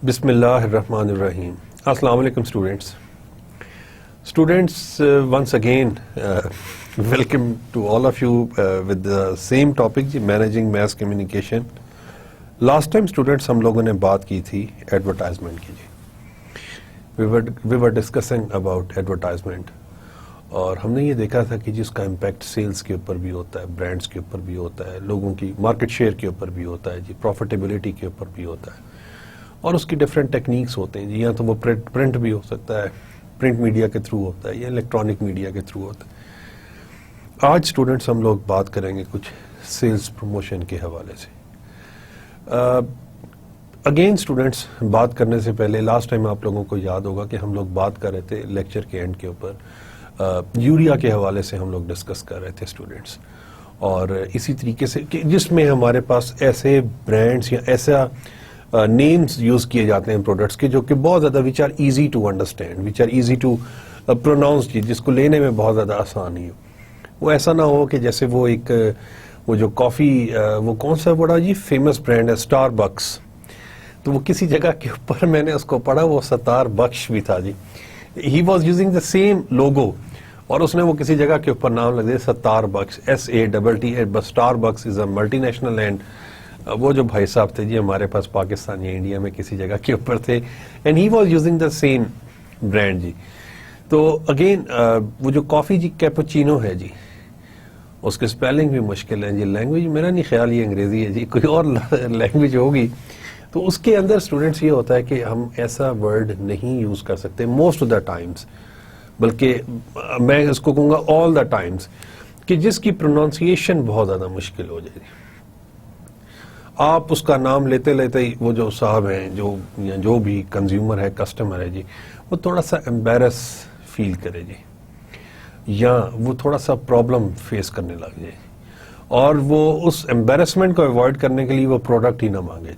بسم اللہ الرحمن الرحیم. السلام علیکم students, once again welcome to all of you with the same topic, managing mass communication. last time students ہم لوگوں نے بات کی تھی ایڈورٹائزمنٹ کی. we were discussing about advertisement اور ہم نے یہ دیکھا تھا کہ جس کا امپیکٹ سیلز کے اوپر بھی ہوتا ہے, برانڈز کے اوپر بھی ہوتا ہے, لوگوں کی مارکیٹ شیئر کے اوپر بھی ہوتا ہے, پروفیٹیبلٹی کے اوپر بھی ہوتا ہے, اور اس کی ڈفرینٹ ٹیکنیکس ہوتے ہیں یا تو وہ پرنٹ بھی ہو سکتا ہے, پرنٹ میڈیا کے تھرو ہوتا ہے یا الیکٹرانک میڈیا کے تھرو ہوتا ہے. آج اسٹوڈنٹس ہم لوگ بات کریں گے کچھ سیلز پروموشن کے حوالے سے. اگین اسٹوڈنٹس, بات کرنے سے پہلے لاسٹ ٹائم آپ لوگوں کو یاد ہوگا کہ ہم لوگ بات کر رہے تھے لیکچر کے اینڈ کے اوپر یوریا کے حوالے سے ہم لوگ ڈسکس کر رہے تھے اسٹوڈنٹس, اور اسی طریقے سے کہ جس میں ہمارے پاس ایسے برانڈس یا ایسا نیمز یوز کیے جاتے ہیں پروڈکٹس کے جو کہ بہت زیادہ which are easy to understand, which are easy to pronounce, جس کو لینے میں بہت زیادہ آسانی ہو. وہ ایسا نہ ہو کہ جیسے وہ جو کافی وہ کون سا بڑا فیمس برانڈ ہے اسٹار بکس, تو وہ کسی جگہ کے اوپر میں نے اس کو پڑھا وہ ستار بخش بھی تھا ہی was using the same logo, اور اس نے وہ کسی جگہ کے اوپر نام لگ دیا ستار بخش, SATT, بس star books is a multi national. And وہ جو بھائی صاحب تھے ہمارے پاس پاکستان یا انڈیا میں کسی جگہ کے اوپر تھے, and he was using the same brand. تو اگین وہ جو کافی کیپوچینو ہے اس کے اسپیلنگ بھی مشکل ہے لینگویج میرا نہیں خیال یہ انگریزی ہے کوئی اور لینگویج ہوگی. تو اس کے اندر اسٹوڈنٹس یہ ہوتا ہے کہ ہم ایسا ورڈ نہیں یوز کر سکتے موسٹ آف دا ٹائمس, بلکہ میں اس کو کہوں گا آل دا ٹائمس, کہ جس کی پروننسیشن بہت زیادہ مشکل ہو جائے گی. آپ اس کا نام لیتے لیتے ہی وہ جو صاحب ہیں جو بھی کنزیومر ہے, کسٹمر ہے وہ تھوڑا سا امبیرس فیل کرے یا وہ تھوڑا سا پرابلم فیس کرنے لگ جائے, اور وہ اس امبیرسمنٹ کو اوائڈ کرنے کے لیے وہ پروڈکٹ ہی نہ مانگے.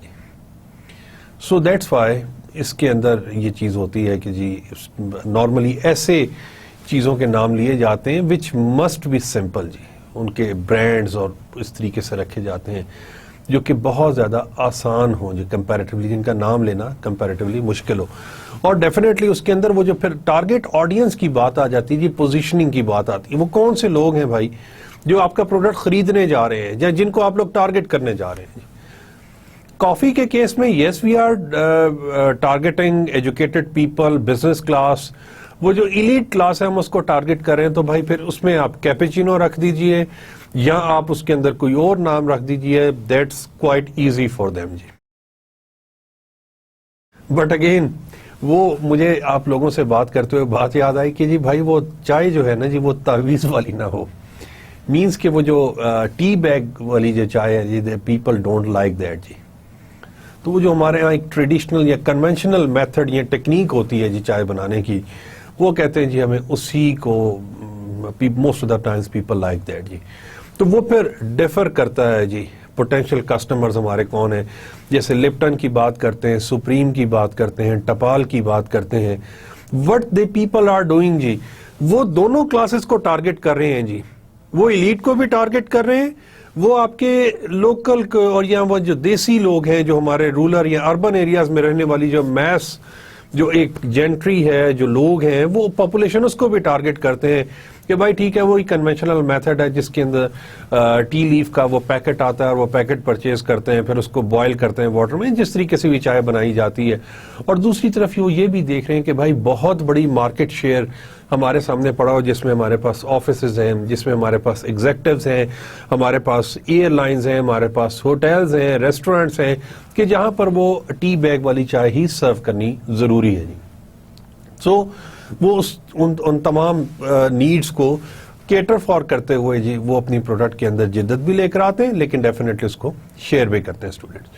سو دیٹس وائی اس کے اندر یہ چیز ہوتی ہے کہ نارملی ایسے چیزوں کے نام لیے جاتے ہیں وچ مسٹ بی سمپل, ان کے برانڈز اور اس طریقے سے رکھے جاتے ہیں جو کہ بہت زیادہ آسان ہوں, کمپیریٹیولی جن کا نام لینا کمپیریٹیولی مشکل ہو. اور ڈیفینیٹلی اس کے اندر وہ جو پھر ٹارگیٹ آڈینس کی بات آ جاتی ہے, پوزیشننگ کی بات آتی ہے, وہ کون سے لوگ ہیں بھائی جو آپ کا پروڈکٹ خریدنے جا رہے ہیں یا جن کو آپ لوگ ٹارگیٹ کرنے جا رہے ہیں. کافی کے کیس میں yes we are targeting educated people, business class, وہ جو ایلیٹ کلاس ہے ہم اس کو ٹارگیٹ کر رہے ہیں, تو بھائی پھر اس میں آپ کیپیچینو رکھ دیجئے یا آپ اس کے اندر کوئی اور نام رکھ دیجئے, that's quite easy for them. But again وہ مجھے آپ لوگوں سے بات کرتے ہوئے بات یاد آئی کہ بھائی وہ چائے جو ہے نا وہ تعویذ والی نہ ہو, مینس کہ وہ جو ٹی بیگ والی جو چائے ہے پیپل ڈونٹ لائک دیٹ. تو وہ جو ہمارے ہاں ایک ٹریڈیشنل یا کنونشنل میتھڈ یا ٹیکنیک ہوتی ہے چائے بنانے کی, وہ کہتے ہیں ہمیں اسی کو most of the times people like that. تو وہ پھر ڈیفر کرتا ہے پوٹینشیل کسٹمرز ہمارے کون ہیں, جیسے لپٹن کی بات کرتے ہیں, سپریم کی بات کرتے ہیں, ٹپال کی بات کرتے ہیں. What they people are doing وہ دونوں کلاسز کو ٹارگیٹ کر رہے ہیں وہ ایلیٹ کو بھی ٹارگیٹ کر رہے ہیں, وہ آپ کے لوکل اور یا وہ جو دیسی لوگ ہیں جو ہمارے رورل یا اربن ایریاز میں رہنے والی جو میس جو ایک جینٹری ہے, جو لوگ ہیں وہ پاپولیشن, اس کو بھی ٹارگیٹ کرتے ہیں کہ بھائی ٹھیک ہے وہی کنونشنل میتھڈ ہے جس کے اندر ٹی لیف کا وہ پیکٹ آتا ہے اور وہ پیکٹ پرچیز کرتے ہیں, پھر اس کو بوائل کرتے ہیں واٹر میں, جس طریقے سے بھی چائے بنائی جاتی ہے. اور دوسری طرف وہ یہ بھی دیکھ رہے ہیں کہ بھائی بہت بڑی مارکیٹ شیئر ہمارے سامنے پڑا ہو, جس میں ہمارے پاس آفیسز ہیں, جس میں ہمارے پاس ایگزیکٹوز ہیں, ہمارے پاس ایئر لائنز ہیں, ہمارے پاس ہوٹلز ہیں, ریسٹورینٹس ہیں, کہ جہاں پر وہ ٹی بیگ والی چائے ہی سرو کرنی ضروری ہے. سو وہ ان تمام نیڈز کو کیٹر فار کرتے ہوئے وہ اپنی پروڈکٹ کے اندر جدت بھی لے کر آتے ہیں, لیکن ڈیفینیٹلی اس کو شیئر بھی کرتے ہیں اسٹوڈنٹس.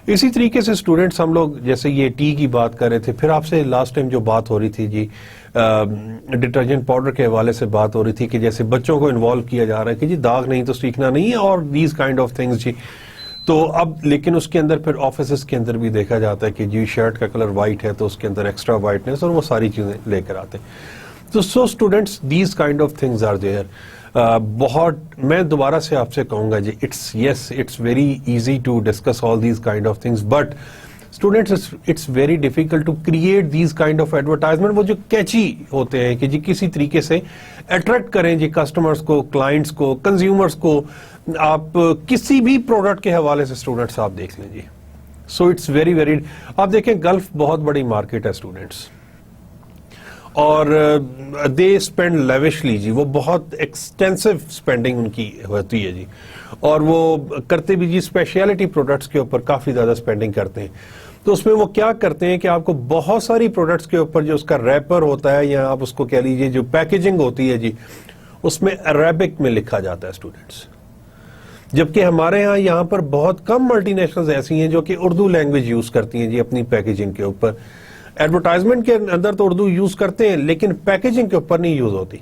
اسی طریقے سے اسٹوڈنٹس ہم لوگ جیسے یہ ٹی کی بات کر رہے تھے, پھر آپ سے لاسٹ ٹائم جو بات ہو رہی تھی ڈٹرجنٹ پاؤڈر کے حوالے سے بات ہو رہی تھی کہ جیسے بچوں کو انوالو کیا جا رہا ہے کہ داغ نہیں تو سیکھنا نہیں ہے, اور دیز کائنڈ آف تھنگز. تو اب لیکن اس کے اندر پھر آفیسز کے اندر بھی دیکھا جاتا ہے کہ شرٹ کا کلر وائٹ ہے تو اس کے اندر ایکسٹرا وائٹنس اور وہ ساری چیزیں لے کر آتے ہیں. تو so students these kind of things are there. بہت میں دوبارہ سے آپ سے کہوں گا it's very easy to discuss all these kind of things, but students it's very difficult to create these kind of advertisement وہ جو کیچی ہوتے ہیں کہ جی کسی طریقے سے اٹریکٹ کریں جی کسٹمرز کو, کلائنٹس کو, کنزیومرز کو. آپ کسی بھی پروڈکٹ کے حوالے سے اسٹوڈینٹس آپ دیکھ لیں جی. سو اٹس ویری ویری, آپ دیکھیں گلف بہت بڑی مارکیٹ ہے اسٹوڈینٹس, اور دے اسپینڈ لیوشلی جی, وہ بہت ایکسٹینسو اسپینڈنگ ان کی ہوتی ہے جی, اور وہ کرتے بھی جی اسپیشلٹی پروڈکٹس کے اوپر کافی زیادہ اسپینڈنگ کرتے ہیں. تو اس میں وہ کیا کرتے ہیں کہ آپ کو بہت ساری پروڈکٹس کے اوپر جو اس کا ریپر ہوتا ہے یا آپ اس کو کہہ لیجیے جو پیکیجنگ ہوتی ہے جی, اس میں عربک میں لکھا جاتا ہے اسٹوڈینٹس. جبکہ ہمارے یہاں پر بہت کم ملٹی نیشنلز ایسی ہیں جو کہ اردو لینگویج یوز کرتی ہیں جی اپنی پیکیجنگ کے اوپر. ایڈورٹائزمنٹ کے اندر تو اردو یوز کرتے ہیں لیکن پیکیجنگ کے اوپر نہیں یوز ہوتی.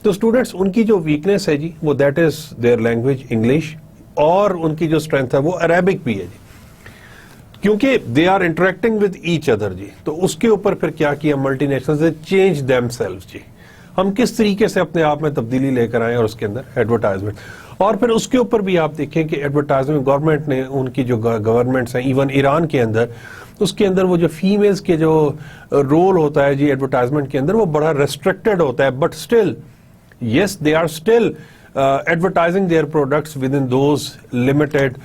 تو اسٹوڈینٹس ان کی جو ویکنیس ہے جی وہ that is there language English, اور ان کی جو اسٹرینتھ ہے وہ عربک بھی ہے جی, کیونکہ they are interacting with each other جی. تو اس کے اوپر پھر کیا multi nationals change themselves جی, ہم کس طریقے سے اپنے آپ میں تبدیلی لے کر آئیں اور اس کے اندر ایڈورٹائزمنٹ. اور پھر اس کے اوپر بھی آپ دیکھیں کہ ایڈورٹائزمنٹ گورنمنٹ نے ان کی جو گورنمنٹس ہیں ایون ایران کے اندر, اس کے اندر وہ جو فیمیلز کے جو رول ہوتا ہے جی ایڈورٹائزمنٹ کے اندر وہ بڑا ریسٹرکٹڈ ہوتا ہے, but still yes they are still advertising their products within those limited,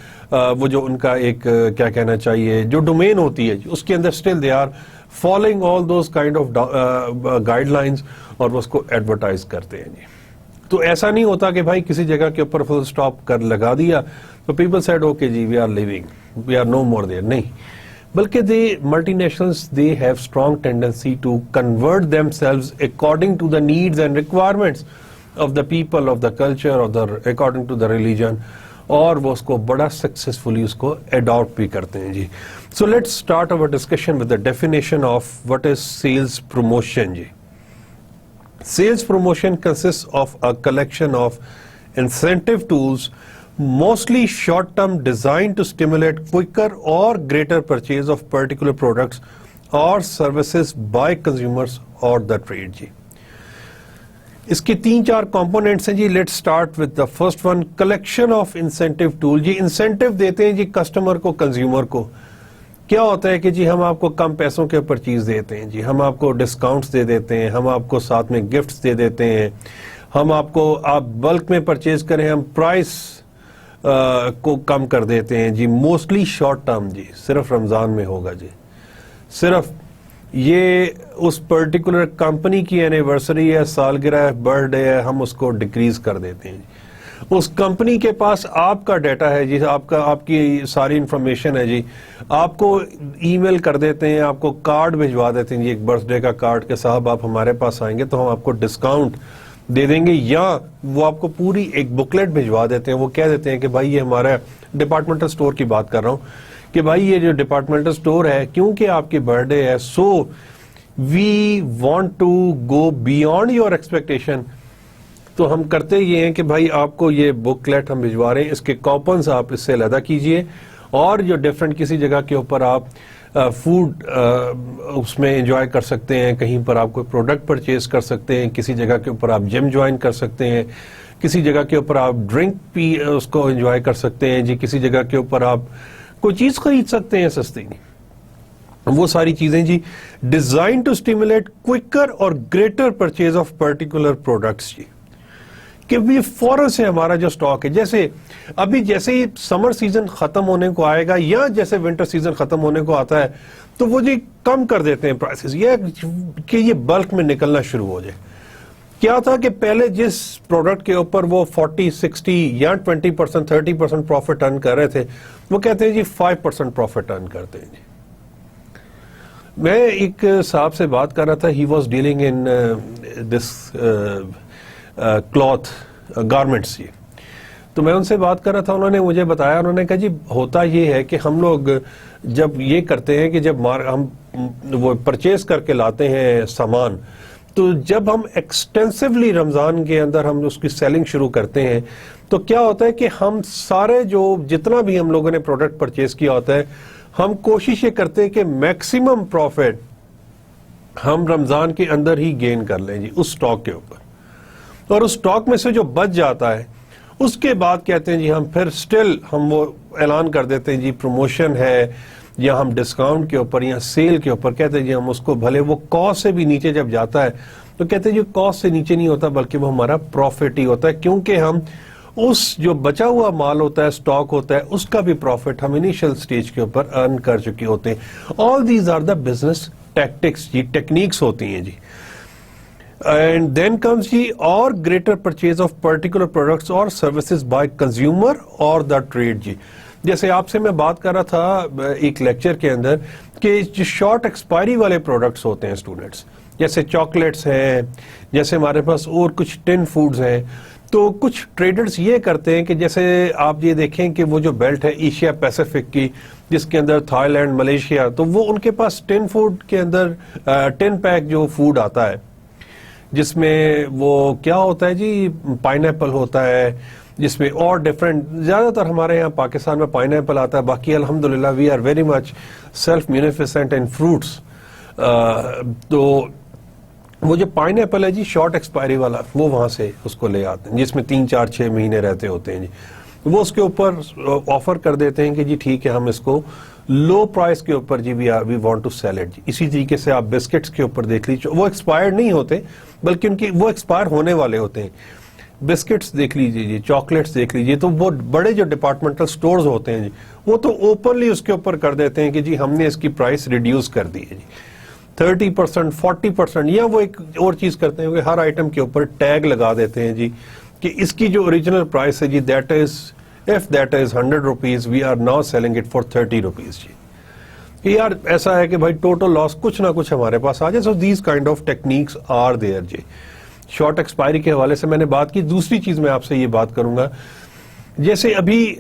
وہ جو ان کا ایک کیا کہنا چاہیے جو ڈومین ہوتی ہے اس کے اندر still they are following all those kind of guidelines, اور وہ اس کو ایڈورٹائز کرتے ہیں جی. تو ایسا نہیں ہوتا کہ بھائی کسی جگہ کے اوپر فل اسٹاپ کر لگا دیا تو پیپل سیڈ اوکے جی we are leaving, we are no more there, نہیں, بلکہ they multi nationals they have strong tendency to convert themselves according to the needs and requirements of the people, of the culture, of the according to the religion, اور وہ اس کو بڑا successfully اس کو adapt بھی کرتے ہیں جی. So let's start over discussion with the definition of what is sales promotion جی. Sales promotion consists of a collection of incentive tools, mostly short-term, designed to stimulate quicker or greater purchase of particular products or services by consumers or the trade جی. اس کے 3-4 components ہیں جی. Let's start with the first one, collection of incentive tool G. incentive دیتے ہیں جی customer کو, consumer کو. کیا ہوتا ہے کہ جی ہم آپ کو کم پیسوں کے اوپر چیز دیتے ہیں جی, ہم آپ کو ڈسکاؤنٹس دے دیتے ہیں, ہم آپ کو ساتھ میں گفٹس دے دیتے ہیں, ہم آپ کو, آپ بلک میں پرچیز کریں ہم پرائس کو کم کر دیتے ہیں جی. موسٹلی شارٹ ٹرم جی, صرف رمضان میں ہوگا جی, صرف یہ اس پرٹیکولر کمپنی کی اینیورسری ہے, سالگرہ ہے, برتھ ڈے ہے, ہم اس کو ڈیکریز کر دیتے ہیں جی. اس کمپنی کے پاس آپ کا ڈیٹا ہے جی, آپ کی ساری انفارمیشن ہے جی, آپ کو ای میل کر دیتے ہیں, آپ کو کارڈ بھجوا دیتے ہیں جی, ایک برتھ ڈے کا کارڈ کہ صاحب آپ ہمارے پاس آئیں گے تو ہم آپ کو ڈسکاؤنٹ دے دیں گے, یا وہ آپ کو پوری ایک بکلیٹ بھجوا دیتے ہیں. وہ کہہ دیتے ہیں کہ بھائی یہ ہمارا ڈپارٹمنٹل اسٹور کی بات کر رہا ہوں کہ بھائی یہ جو ڈپارٹمنٹل اسٹور ہے کیونکہ آپ کی برتھ ڈے ہے, so we want to go beyond your expectation. تو ہم کرتے یہ ہیں کہ بھائی آپ کو یہ بکلیٹ ہم بھجوا رہے ہیں, اس کے کوپنز آپ اس سے علیحدہ کیجئے, اور جو ڈیفرنٹ کسی جگہ کے اوپر آپ فوڈ اس میں انجوائے کر سکتے ہیں, کہیں پر آپ کوئی پروڈکٹ پرچیز کر سکتے ہیں, کسی جگہ کے اوپر آپ جم جوائن کر سکتے ہیں, کسی جگہ کے اوپر آپ ڈرنک پی اس کو انجوائے کر سکتے ہیں جی, کسی جگہ کے اوپر آپ کوئی چیز خرید سکتے ہیں سستی. وہ ساری چیزیں جی ڈیزائن ٹو اسٹیمولیٹ کوئکر اور greater purchase of particular products جی, کہ بھی فوراً سے ہمارا جو سٹاک ہے, جیسے ابھی جیسے ہی سمر سیزن ختم ہونے کو آئے گا یا جیسے ونٹر سیزن ختم ہونے کو آتا ہے تو وہ جی کم کر دیتے ہیں پرائسز, یہ کہ یہ بلک میں نکلنا شروع ہو جائے. کیا تھا کہ پہلے جس پروڈکٹ کے اوپر وہ 40-60 یا 20% 30% پروفٹ ارن کر رہے تھے, وہ کہتے ہیں جی 5% پروفٹ ارن کرتے ہیں جی. میں ایک صاحب سے بات کر رہا تھا, ہی was dealing in this cloth garments جی, تو میں ان سے بات کر رہا تھا, انہوں نے مجھے بتایا, انہوں نے کہا جی ہوتا یہ ہے کہ ہم لوگ جب یہ کرتے ہیں کہ جب ہم وہ پرچیز کر کے لاتے ہیں سامان, تو جب ہم ایکسٹینسولی رمضان کے اندر ہم اس کی سیلنگ شروع کرتے ہیں تو کیا ہوتا ہے کہ ہم سارے جو جتنا بھی ہم لوگوں نے پروڈکٹ پرچیز کیا ہوتا ہے, ہم کوشش یہ کرتے ہیں کہ میکسیمم پروفٹ ہم رمضان کے اندر ہی گین کر لیں جی اس سٹاک کے اوپر, اور اس سٹاک میں سے جو بچ جاتا ہے اس کے بعد کہتے ہیں جی ہم پھر سٹل ہم وہ اعلان کر دیتے ہیں جی پروموشن ہے یا ہم ڈسکاؤنٹ کے اوپر یا سیل کے اوپر کہتے ہیں جی ہم اس کو بھلے وہ کاسٹ سے بھی نیچے جب جاتا ہے تو کہتے ہیں جی کاسٹ سے نیچے نہیں ہوتا بلکہ وہ ہمارا پروفٹ ہی ہوتا ہے, کیونکہ ہم اس جو بچا ہوا مال ہوتا ہے, سٹاک ہوتا ہے, اس کا بھی پروفٹ ہم انیشل سٹیج کے اوپر ارن کر چکے ہوتے ہیں. All these are the business tactics جی, ٹیکنیکس ہوتی ہیں جی. اینڈ دین کمز جی اور greater purchase of particular products اور سروسز بائی کنزیومر اور دا ٹریڈ جی. جیسے آپ سے میں بات کر رہا تھا ایک لیکچر کے اندر کہ جو شارٹ ایکسپائری والے پروڈکٹس ہوتے ہیں اسٹوڈنٹس, جیسے چاکلیٹس ہیں, جیسے ہمارے پاس اور کچھ ٹن فوڈز ہیں, تو کچھ ٹریڈرز یہ کرتے ہیں کہ جیسے آپ یہ دیکھیں کہ وہ جو بیلٹ ہے ایشیا پیسیفک کی جس کے اندر تھائی لینڈ, ملیشیا, تو وہ ان کے پاس ٹن فوڈ کے اندر 10 پیک جو فوڈ آتا ہے جس میں وہ کیا ہوتا ہے جی, پائن ایپل ہوتا ہے, جس میں اور ڈفرینٹ, زیادہ تر ہمارے یہاں پاکستان میں پائن ایپل آتا ہے, باقی الحمدللہ we are very much self magnificent in fruits. تو وہ جو پائن ایپل ہے جی شارٹ ایکسپائری والا, وہ وہاں سے اس کو لے آتے ہیں جس میں 3-4-6 مہینے رہتے ہوتے ہیں جی. وہ اس کے اوپر آفر کر دیتے ہیں کہ جی ٹھیک ہے ہم اس کو لو پرائس کے اوپر جی we want to sell it جی. اسی طریقے سے آپ بسکٹس کے اوپر دیکھ لیجیے, وہ ایکسپائرڈ نہیں ہوتے بلکہ ان کی وہ ایکسپائر ہونے والے ہوتے ہیں. بسکٹس دیکھ لیجیے جی, چاکلیٹس دیکھ لیجیے, تو وہ بڑے جو ڈپارٹمنٹل سٹورز ہوتے ہیں جی وہ تو اوپنلی اس کے اوپر کر دیتے ہیں کہ جی ہم نے اس کی پرائس ریڈیوس کر دی ہے جی 30%, 40%, یا وہ ایک اور چیز کرتے ہیں کہ ہر آئٹم کے اوپر ٹیگ لگا دیتے ہیں جی کہ اس کی جو اوریجنل پرائس ہے جی that is if that is 100 rupees we are now selling it for 30 rupees جی. کہ یار ایسا ہے کہ بھائی ٹوٹل لاس کچھ نہ کچھ ہمارے پاس آ جائے. So these kind of techniques are there جی. شارٹ ایکسپائری کے حوالے سے میں نے بات کی. دوسری چیز میں آپ سے یہ بات کروں گا, جیسے ابھی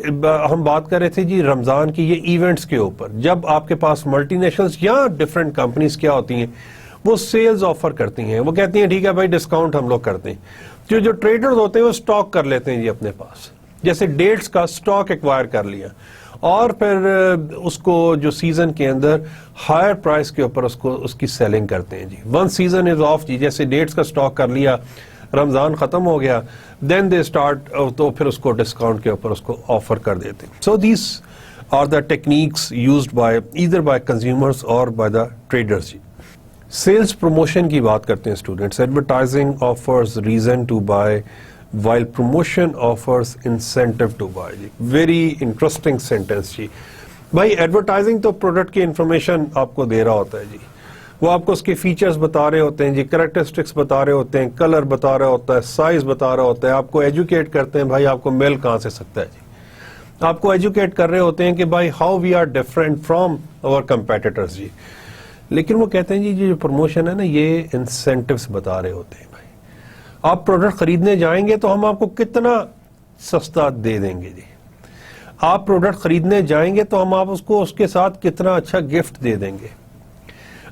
ہم بات کر رہے تھے جی رمضان کی یہ ایونٹس کے اوپر, جب آپ کے پاس ملٹی نیشنلز یا ڈفرینٹ کمپنیز کیا ہوتی ہیں وہ سیلز آفر کرتی ہیں, وہ کہتی ہیں ٹھیک ہے بھائی ڈسکاؤنٹ ہم لوگ کرتے ہیں. جو ٹریڈرز ہوتے ہیں وہ سٹاک کر لیتے ہیں جی اپنے پاس, جیسے ڈیٹس کا سٹاک ایکوائر کر لیا اور پھر اس کو جو سیزن کے اندر ہائر پرائس کے اوپر اس کی سیلنگ کرتے ہیں جی. ون سیزن از آف جی, جیسے ڈیٹس کا سٹاک کر لیا, رمضان ختم ہو گیا, دین دے اسٹارٹ, تو پھر اس کو ڈسکاؤنٹ کے اوپر اس کو آفر کر دیتے ہیں. So these are the techniques used by either by consumers اور بائی دا ٹریڈرز جی. سیلز پروموشن کی بات کرتے ہیں students. Advertising offers reason to buy while promotion offers incentive to buy جی. ویری انٹرسٹنگ سینٹینس جی. بھائی ایڈورٹائزنگ تو پروڈکٹ کی انفارمیشن آپ کو دے رہا ہوتا ہے جی, وہ آپ کو اس کے فیچرز بتا رہے ہوتے ہیں جی, کریکٹرسٹکس بتا رہے ہوتے ہیں, کلر بتا رہا ہوتا ہے, سائز بتا رہا ہوتا ہے, آپ کو ایجوکیٹ کرتے ہیں بھائی آپ کو مل کہاں سے سکتا ہے جی. آپ کو ایجوکیٹ کر رہے ہوتے ہیں کہ بھائی how we are different from our competitors جی. لیکن وہ کہتے ہیں جی جو پروموشن ہے نا یہ انسینٹیوز بتا رہے ہوتے ہیں. آپ پروڈکٹ خریدنے جائیں گے تو ہم آپ کو کتنا سستا دے دیں گے جی. آپ پروڈکٹ خریدنے جائیں گے تو ہم آپ اس کو اس کے ساتھ کتنا اچھا گفٹ دے دیں گے.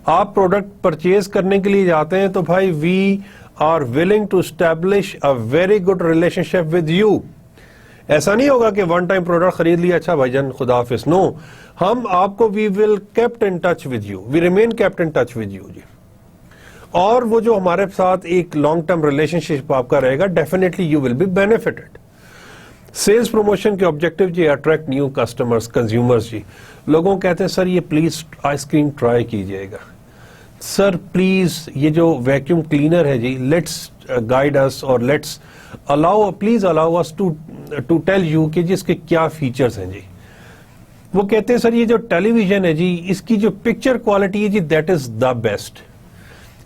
آپ پروڈکٹ پرچیز کرنے کے لیے جاتے ہیں تو بھائی we are willing to establish a very good relationship with you. ایسا نہیں ہوگا کہ ون ٹائم پروڈکٹ خرید لیا اچھا بھائی جان خدا حافظ. نو, ہم آپ کو we will kept in touch with you, we remain kept in touch with you جی. اور وہ جو ہمارے ساتھ ایک لانگ ٹرم ریلیشن شپ آپ کا رہے گا, definitely you will be benefited. Sales promotion کے آبجیکٹو جی اٹریکٹ نیو کسٹمرز, کنزیومرز جی. لوگوں کہتے ہیں سر یہ پلیز آئس کریم ٹرائی کیجئے گا, سر پلیز یہ جو ویکیوم کلینر ہے جی لیٹس گائیڈ اس اور let's please allow us to tell you کہ جی اس کے کیا فیچرز ہیں جی. وہ کہتے ہیں سر یہ جو ٹیلی ویژن ہے جی اس کی جو پکچر کوالٹی ہے جی دیٹ از دا بیسٹ.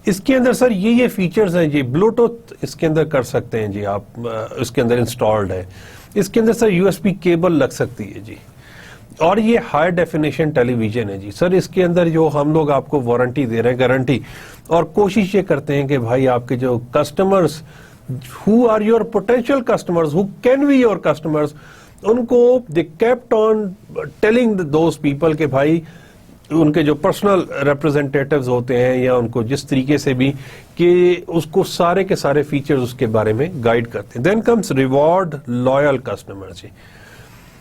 اس کے اندر سر یہ فیچرز ہیں جی, بلوٹوتھ اس کے اندر کر سکتے ہیں جی آپ, اس کے اندر انسٹالڈ ہے. اس کے اندر سر USB کیبل لگ سکتی ہے جی, اور یہ ہائی ڈیفینیشن ٹیلی ویژن ہے جی. سر اس کے اندر جو ہم لوگ آپ کو وارنٹی دے رہے ہیں, گارنٹی, اور کوشش یہ کرتے ہیں کہ بھائی آپ کے جو customers who are your potential customers, who can be your customers, ان کو they kept on telling those people کہ بھائی ان کے جو پرسنل ریپرزینٹیٹیوز ہوتے ہیں یا ان کو جس طریقے سے بھی کہ اس کو سارے کے سارے فیچرز اس کے بارے میں گائیڈ کرتے ہیں. دین کمس ریوارڈ لویل کسٹمر جی.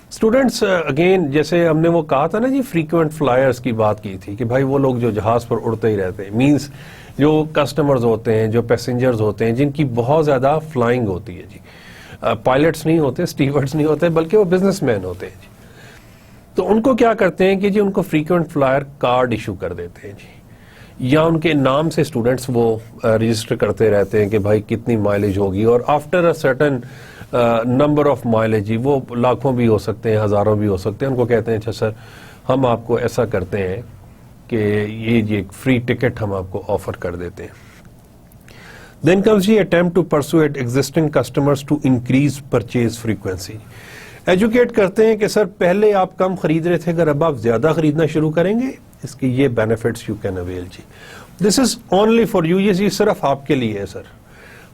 اسٹوڈینٹس اگین جیسے ہم نے وہ کہا تھا نا جی فریکوینٹ فلائرز کی بات کی تھی کہ بھائی وہ لوگ جو جہاز پر اڑتے ہی رہتے ہیں, مینس جو کسٹمرز ہوتے ہیں, جو پیسنجرز ہوتے ہیں جن کی بہت زیادہ فلائنگ ہوتی ہے جی. پائلٹس نہیں ہوتے, اسٹیورڈز نہیں ہوتے, بلکہ وہ بزنس مین ہوتے ہیں جی. تو ان کو کیا کرتے ہیں کہ جی ان کو فریکوینٹ فلائر کارڈ ایشو کر دیتے ہیں جی، یا ان کے نام سے اسٹوڈنٹس وہ رجسٹر کرتے رہتے ہیں کہ بھائی کتنی مائلیج ہوگی، اور after a certain number of mileage جی، وہ لاکھوں بھی ہو سکتے ہیں، ہزاروں بھی ہو سکتے ہیں، ان کو کہتے ہیں اچھا سر ہم آپ کو ایسا کرتے ہیں کہ یہ ایک فری ٹکٹ ہم آپ کو آفر کر دیتے ہیں. Then comes the attempt to persuade existing customers to increase purchase frequency. Educate کرتے ہیں کہ سر پہلے آپ کم خرید رہے تھے، اگر اب آپ زیادہ خریدنا شروع کریں گے اس کی یہ بینیفٹس یو کین اویل جی. This is only for you, یہ صرف آپ کے لیے ہے سر،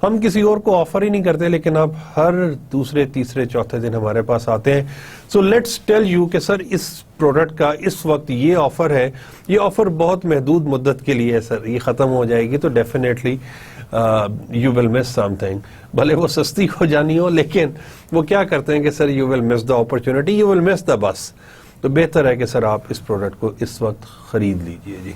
ہم کسی اور کو آفر ہی نہیں کرتے، لیکن آپ ہر دوسرے تیسرے چوتھے دن ہمارے پاس آتے ہیں. سو لیٹس ٹیل یو کہ سر اس پروڈکٹ کا اس وقت یہ آفر ہے، یہ آفر بہت محدود مدت کے لیے ہے سر، یہ ختم ہو جائے گی تو definitely you will miss some thing. بھلے وہ سستی ہو جانی ہو، لیکن وہ کیا کرتے ہیں کہ sir you will miss the opportunity, you will miss the bus. تو بہتر ہے کہ سر آپ اس پروڈکٹ کو اس وقت خرید لیجئے جی.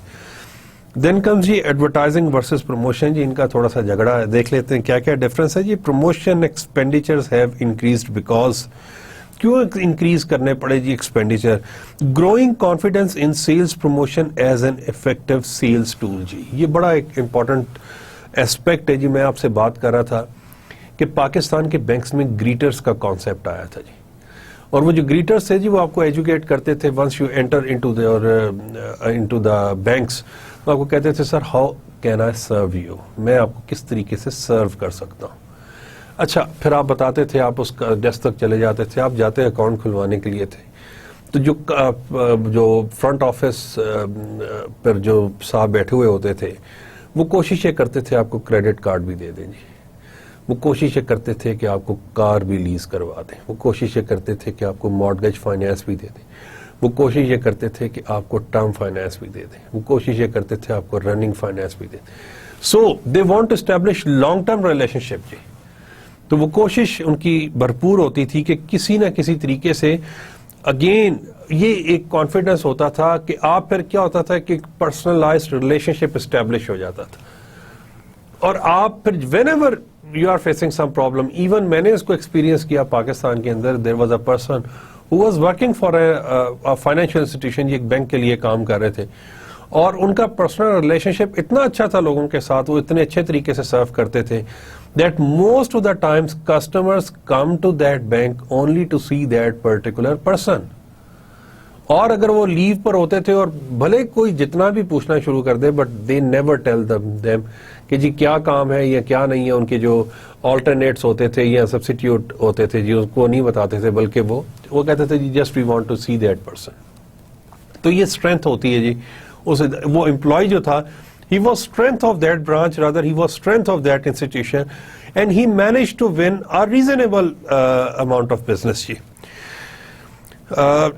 دین کمز جی ایڈورٹائزنگ ورسز پروموشن جی، ان کا تھوڑا سا جھگڑا ہے، دیکھ لیتے ہیں کیا کیا ڈفرنس ہے جی. Promotion expenditures have increased because, کیوں انکریز کرنے پڑے جی expenditure? Growing confidence in sales promotion as an effective sales tool جی. یہ بڑا ایک امپورٹنٹ ایسپیکٹ ہے جی. میں آپ سے بات کر رہا تھا کہ پاکستان کے بینکس میں گریٹرز کا کانسیپٹ آیا تھا جی، اور وہ جو گریٹرز تھے جی وہ آپ کو ایجوکیٹ کرتے تھے. Once you enter into the banks, وہ آپ کو کہتے تھے sir how can I serve you, میں آپ کو کس طریقے سے سرو کر سکتا ہوں. اچھا پھر آپ بتاتے تھے، آپ اس ڈیسک تک چلے جاتے تھے، آپ جاتے اکاؤنٹ کھلوانے کے لیے تھے، تو جو فرنٹ آفس پر جو صاحب بیٹھے ہوئے ہوتے تھے وہ کوشش یہ کرتے تھے آپ کو کریڈٹ کارڈ بھی دے دیں جی، وہ کوشش یہ کرتے تھے کہ آپ کو کار بھی لیز کروا دیں، وہ کوشش یہ کرتے تھے کہ آپ کو مارٹگیج فائنانس بھی دے دیں، وہ کوشش یہ کرتے تھے کہ آپ کو ٹرم فائنانس بھی دے دیں، وہ کوشش یہ کرتے تھے آپ کو رننگ فائنانس بھی دے دیں. So they want to establish long term relationship جی. تو وہ کوشش ان کی بھرپور ہوتی تھی کہ کسی نہ کسی طریقے سے اگین یہ ایک کانفیڈنس ہوتا تھا کہ آپ پھر کیا ہوتا تھا کہ پرسنلائزڈ ریلیشن شپ اسٹیبلش ہو جاتا تھا، اور آپ پھر whenever you are facing some problem, even میں نے اس کو ایکسپیرینس کیا پاکستان کے اندر. There was a person who was working for a financial institution, یہ ایک بینک کے لیے کام کر رہے تھے، اور ان کا پرسنل ریلیشن شپ اتنا اچھا تھا لوگوں کے ساتھ، وہ اتنے اچھے طریقے سے سرو کرتے تھے that most of the times customers come to that bank only to see that particular person. اور اگر وہ لیو پر ہوتے تھے اور بھلے کوئی جتنا بھی پوچھنا شروع کر دے، but they never tell them کہ جی کیا کام ہے یا کیا نہیں ہے. ان کے جو آلٹرنیٹس ہوتے تھے یا سبسٹیوٹ ہوتے تھے جی، اس کو نہیں بتاتے تھے، بلکہ وہ کہتے تھے جی just we want to see that person. تو یہ اسٹرینتھ ہوتی ہے جی. وہ امپلائی جو تھا he was strength of that branch, rather he was strength of that institution, and he managed to win a reasonable amount of business جی.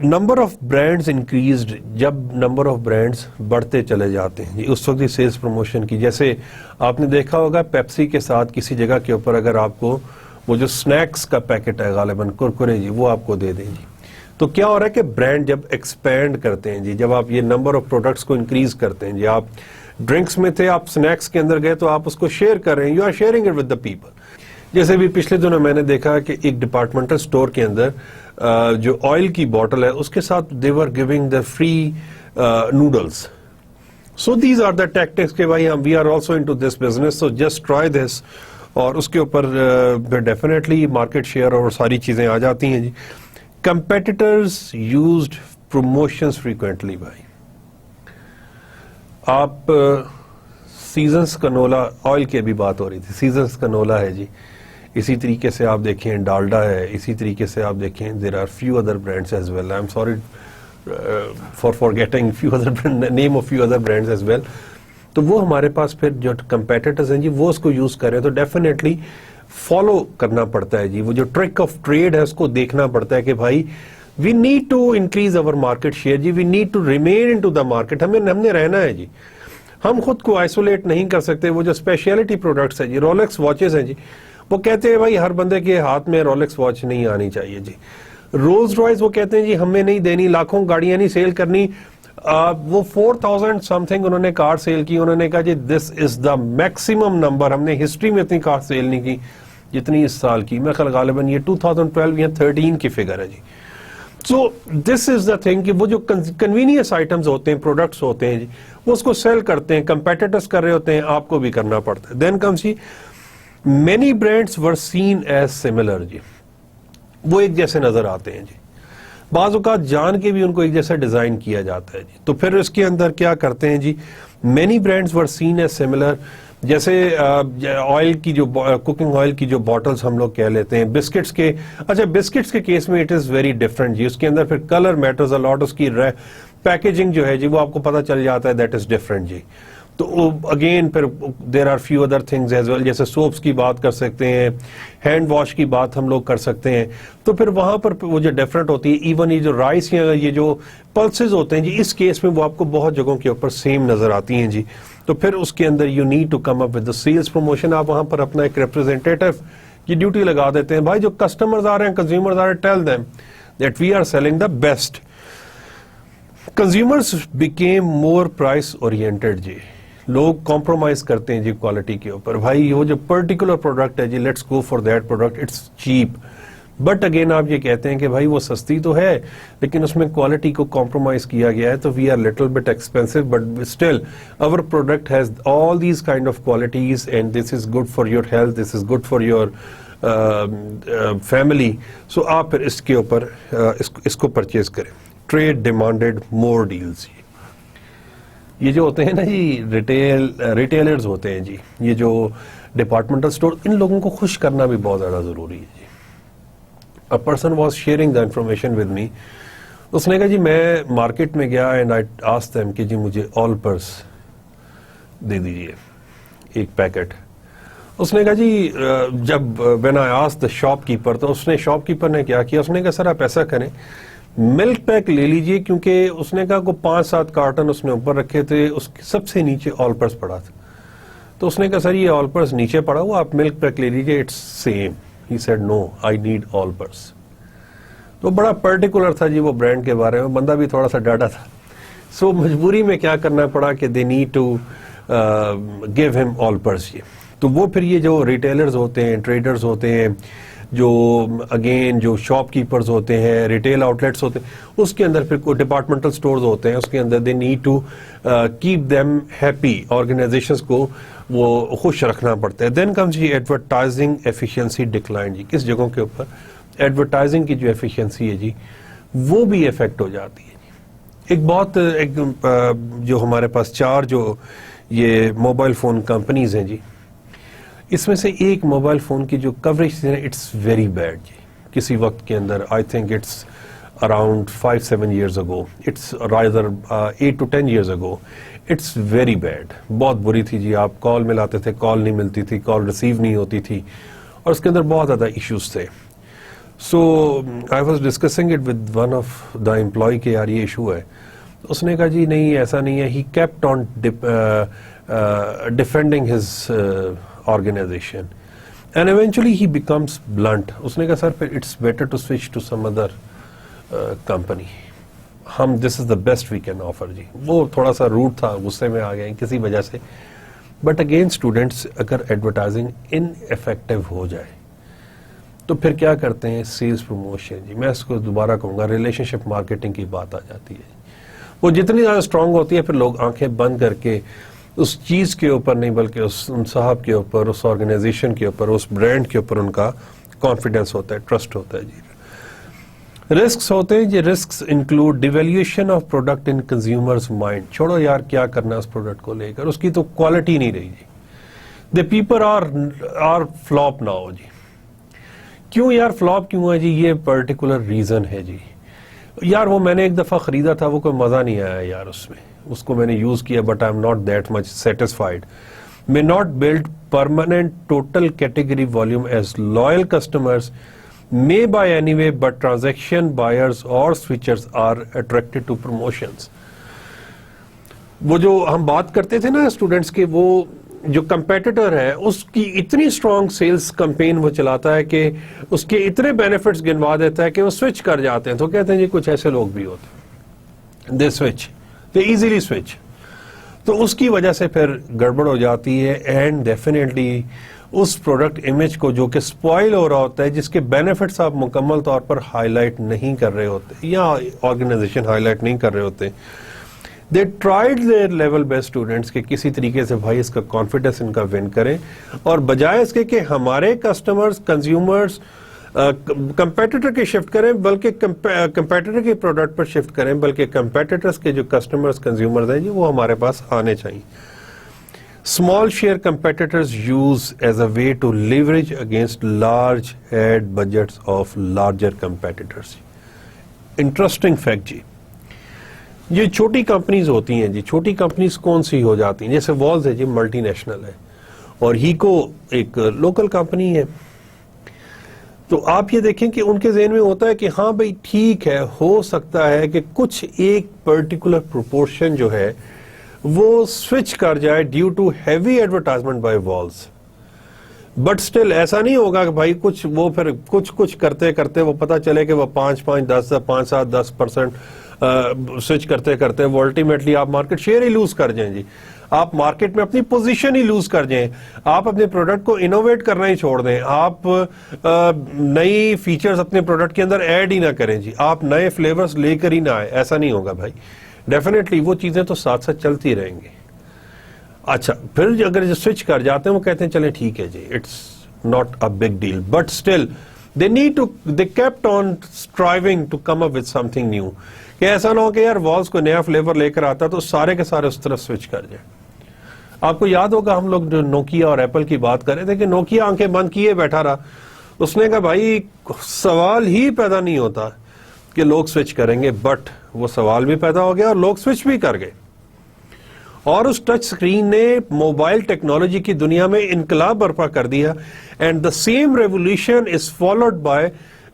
Number of brands increased, جب number of brands بڑھتے چلے جاتے ہیں جی اس وقت sales promotion کی، جیسے آپ نے دیکھا ہوگا پیپسی کے ساتھ کسی جگہ کے اوپر اگر آپ کو وہ جو سنیکس کا پیکٹ ہے غالباً کرکرے جی، وہ آپ کو دے دیں جی. تو کیا ہو رہا ہے کہ برانڈ جب ایکسپینڈ کرتے ہیں جی، جب آپ یہ نمبر آف پروڈکٹس کو انکریز کرتے ہیں جی، آپ ڈرنکس میں تھے، آپ سنیکس کے اندر گئے تو آپ اس کو شیئر کر رہے ہیں، you are sharing it with the people. جیسے بھی پچھلے دنوں میں نے دیکھا کہ ایک ڈپارٹمنٹل اسٹور کے اندر جو آئل کی بوٹل ہے اس کے ساتھ they were giving the free noodles. So these are the tactics کہ بھائی we are also into this business, so just try this, اور اس کے اوپر ڈیفینیٹلی مارکیٹ شیئر اور ساری چیزیں آ جاتی ہیں جی. Competitors used promotions frequently. بھائی آپ سیزنز کنولا آئل کی بھی بات ہو رہی تھی، سیزنز کنولا ہے جی، اسی طریقے سے آپ دیکھیں ڈالڈا ہے، اسی طریقے سے آپ دیکھیں there are few other brands as well. I am sorry for forgetting few other name of few other brands as well. تو وہ ہمارے پاس پھر جو کمپیٹیٹرز ہیں جی وہ اس کو یوز کر رہے ہیں، تو ڈیفینیٹلی فالو کرنا پڑتا ہے جی. وہ جو ٹرک آف ٹریڈ ہے اس کو دیکھنا پڑتا ہے کہ بھائی we need to increase over market share جی، we need to remain in to the market. ہم نے رہنا ہے جی، ہم خود کو آئسولیٹ نہیں کر سکتے. وہ جو اسپیشلٹی پروڈکٹس ہیں جی، رولیکس واچز ہیں جی، وہ کہتے ہیں بھائی ہر بندے کے ہاتھ میں رولیکس واچ نہیں آنی چاہیے جی. رولز رائس وہ کہتے ہیں جی ہمیں نہیں دینی، لاکھوں گاڑیاں نہیں سیل کرنی. وہ 4000 سم تھنگ انہوں نے کار سیل کی، انہوں نے کہا جی this is the maximum number, ہم نے ہسٹری میں اتنی کار سیل نہیں کی جتنی اس سال کی. میں خیال غالباً یہ 2012 یا 13 کی فگر ہے جی. سو دس از دا تھنگ کہ وہ جو کنوینئنس آئٹمز ہوتے ہیں، پروڈکٹس ہوتے ہیں جی، وہ اس کو سیل کرتے ہیں، کمپیٹیٹرز کر رہے ہوتے ہیں، آپ کو بھی کرنا پڑتا ہے. دین کمز جی مینی برانڈس ور سین ایز سملر. جی وہ ایک جیسے نظر آتے ہیں جی، بعض اوقات جان کے بھی ان کو ایک جیسا ڈیزائن کیا جاتا ہے جی. تو پھر اس کے اندر کیا کرتے ہیں جی، مینی برانڈس ور سین ایز سملر. جیسے آئل کی جو کوکنگ آئل کی جو باٹلز ہم لوگ کہہ لیتے ہیں، بسکٹس کے، اچھا بسکٹس کے کیس میں اٹ از ویری ڈفرنٹ جی. اس کے اندر پھر کلر میٹرز الاٹ، اس کی پیکیجنگ جو ہے جی وہ آپ کو پتہ چل جاتا ہے دیٹ از ڈفرنٹ جی. تو اگین پھر there are few other things as well, جیسے سوپس کی بات کر سکتے ہیں، ہینڈ واش کی بات ہم لوگ کر سکتے ہیں. تو پھر وہاں پر وہ جو ڈفرنٹ ہوتی ہے، ایون یہ جو رائس یا یہ جو پلسز ہوتے ہیں جی، اس کیس میں وہ آپ کو بہت جگہوں کے اوپر سیم نظر آتی ہیں جی. تو پھر اس کے اندر you need to come up with the sales promotion. آپ وہاں پر اپنا ایک ریپرزینٹیٹو کی ڈیوٹی لگا دیتے ہیں، بھائی جو کسٹمرز آ رہے ہیں، کنزیومرز آ رہے ہیں، tell them that we are selling the best. Consumers become more price oriented جی. لوگ کمپرومائز کرتے ہیں جی کوالٹی کے اوپر، بھائی وہ جو پرٹیکولر پروڈکٹ ہے جی let's go for that product, it's cheap. But again آپ یہ کہتے ہیں کہ بھائی وہ سستی تو ہے لیکن اس میں کوالٹی کو کمپرومائز کیا گیا ہے، تو we are little bit expensive but still our product has all these kind of qualities and this is good for your health, this is good for your family. So آپ پھر اس کے اوپر اس کو پرچیز کریں. Trade demanded more deals. یہ جو ہوتے ہیں نا جی ریٹیلرز ہوتے ہیں جی، یہ جو ڈپارٹمنٹل اسٹور، ان لوگوں کو خوش کرنا بھی بہت زیادہ ضروری ہے جی. A person was sharing the information with me. اس نے کہا جی میں مارکیٹ میں گیا اینڈ آئی آسکڈ them کہ جی مجھے آل پرس دے دیجیے ایک پیکٹ. اس نے کہا جی جب when I asked the shopkeeper، تو اس نے شاپ کیپر نے کیا کیا، اس نے کہا سر آپ ایسا کریں ملک پیک لے لیجئے، کیونکہ اس نے کہا کو 5-7 کارٹن اس نے اوپر رکھے تھے، اس سب سے نیچے آل پرس پڑا تھا. تو اس نے کہا سر یہ آل پرس نیچے پڑا ہوا، آپ ملک پیک لے لیجئے، it's same. He said no, I need all purse. تو بڑا پرٹیکولر تھا جی وہ برانڈ کے بارے میں، بندہ بھی تھوڑا سا ڈاٹا تھا. سو مجبوری میں کیا کرنا پڑا کہ they need to give him all purse. تو وہ پھر یہ جو ریٹیلرز ہوتے ہیں، ٹریڈرز ہوتے ہیں، جو اگین جو شاپ کیپرز ہوتے ہیں، ریٹیل آؤٹ لیٹس ہوتے ہیں، اس کے اندر پھر ڈپارٹمنٹل سٹورز ہوتے ہیں، اس کے اندر they need to keep them happy. Organizations کو وہ خوش رکھنا پڑتا ہے. دین کمز جی ایڈورٹائزنگ ایفیشینسی ڈکلائن. جی کس جگہوں کے اوپر ایڈورٹائزنگ کی جو ایفیشینسی ہے جی وہ بھی افیکٹ ہو جاتی ہے. ایک جو ہمارے پاس 4 جو یہ موبائل فون کمپنیز ہیں جی، اس میں سے ایک موبائل فون کی جو کوریج ہے اٹس ویری بیڈ جی. کسی وقت کے اندر I think it's around 5-7 years ago، it's rather 8 to 10 years ago، it's very bad. بہت بری تھی جی. آپ کال ملاتے تھے، کال نہیں ملتی تھی، کال ریسیو نہیں ہوتی تھی، اور اس کے اندر بہت زیادہ ایشوز تھے. So I was discussing it with one of the employee کہ یار یہ ایشو ہے. اس نے کہا جی نہیں ایسا نہیں ہے. He kept on defending his organization and eventually he becomes blunt. اس نے کہا سر پھر it's better to switch to some other company, ہم this is the best we can offer. جی وہ تھوڑا سا روڈ تھا، غصے میں آ گئے کسی وجہ سے. بٹ اگین اسٹوڈینٹس اگر ایڈورٹائزنگ ان افیکٹو ہو جائے تو پھر کیا کرتے ہیں سیلز پروموشن. جی میں اس کو دوبارہ کہوں گا ریلیشن شپ مارکیٹنگ کی بات آ جاتی ہے. وہ جتنی زیادہ اسٹرانگ ہوتی ہے پھر لوگ آنکھیں بند کر کے اس چیز کے اوپر نہیں بلکہ ان صاحب کے اوپر، اس آرگنائزیشن کے اوپر، اس برانڈ کے اوپر ان کا کانفیڈنس ہوتا ہے، ٹرسٹ ہوتا ہے. جی رسکس ہوتے ہیں جی. Risks include devaluation of product in consumers mind. چھوڑو یار کیا کرنا اس پروڈکٹ کو لے کر، اس کی تو کوالٹی نہیں رہی جی. The people are flop now. جی کیوں یار فلاپ کیوں ہے جی؟ یہ پرٹیکولر ریزن ہے جی. یار وہ میں نے ایک دفعہ خریدا تھا، وہ کوئی مزہ نہیں آیا یار اس کو میں نے یوز کیا but I am not that much satisfied. may not build permanent total category volume as loyal customers may buy anyway, but transaction buyers or switchers are attracted to promotions. وہ جو ہم بات کرتے تھے نا اسٹوڈینٹس کے، وہ جو کمپیٹیٹر ہے اس کی اتنی اسٹرانگ سیلز کمپین وہ چلاتا ہے کہ اس کے اتنے بینیفٹس گنوا دیتا ہے کہ وہ سوئچ کر جاتے ہیں. تو کہتے ہیں جی کچھ ایسے لوگ بھی ہوتے ہیں، they switch, they easily switch. تو اس کی وجہ سے پھر گڑبڑ ہو جاتی ہے. اینڈ ڈیفینیٹلی اس پروڈکٹ امیج کو جو کہ سپوائل ہو رہا ہوتا ہے, جس کے بینیفٹس آپ مکمل طور پر ہائی لائٹ نہیں کر رہے ہوتے یا آرگنائزیشن ہائی لائٹ نہیں کر رہے ہوتے. They tried their level best students کہ کسی طریقے سے بھائی اس کا کانفیڈنس ان کا ون کریں, اور بجائے اس کے کہ ہمارے کسٹمرز کنزیومرز کمپیٹیٹر کے شفٹ کریں, بلکہ کمپیٹیٹر کے پروڈکٹ پر شفٹ کریں, بلکہ کمپیٹیٹرز کے جو کسٹمرز کنزیومرز ہیں جی وہ ہمارے پاس آنے چاہیے. Small share competitors use as a way to leverage against large ad budgets of larger competitors. Interesting fact جی. یہ چھوٹی کمپنیز ہوتی ہیں جی, چھوٹی کمپنیز کون سی ہو جاتی ہیں, جیسے والز ہے جی ملٹی نیشنل ہے, اور ہیکو ایک لوکل کمپنی ہے. تو آپ یہ دیکھیں کہ ان کے ذہن میں ہوتا ہے کہ ہاں بھئی ٹھیک ہے, ہو سکتا ہے کہ کچھ ایک پرٹیکولر پروپورشن جو ہے وہ سوئچ کر جائے due to heavy advertisement by Wall's, but still ایسا نہیں ہوگا کہ بھائی کچھ وہ پھر کچھ کرتے کرتے وہ پتا چلے کہ وہ 5-7-10% سوئچ کرتے کرتے وہ الٹیمیٹلی آپ مارکیٹ شیئر ہی لوز کر جائیں جی, آپ مارکیٹ میں اپنی پوزیشن ہی لوز کر جائیں, آپ اپنے پروڈکٹ کو انوویٹ کرنا ہی چھوڑ دیں, آپ نئی فیچرز اپنے پروڈکٹ کے اندر ایڈ ہی نہ کریں جی, آپ نئے فلیورز لے کر ہی نہ آئے, ایسا نہیں ہوگا بھائی. ڈیفینیٹلی وہ چیزیں تو ساتھ ساتھ چلتی رہیں گی. اچھا پھر اگر جو سوئچ کر جاتے ہیں وہ کہتے ہیں چلیں ٹھیک ہے جی, it's not a big deal, but still they kept on striving to come up with something new, کہ ایسا نہ ہو کہ یار والز کو نیا فلیور لے کر آتا تو سارے کے سارے اس طرف سوئچ کر جائیں. آپ کو یاد ہوگا ہم لوگ جو نوکیا اور ایپل کی بات کر رہے تھے کہ نوکیا آنکھیں بند کیے بیٹھا رہا, اس نے کہا بھائی سوال ہی پیدا نہیں ہوتا کہ لوگ سوئچ کریں گے, بٹ وہ سوال بھی پیدا ہو گیا اور لوگ سوئچ بھی کر گئے, اور اس ٹچ سکرین نے موبائل ٹیکنالوجی کی دنیا میں انقلاب برپا کر دیا. And the same revolution is followed by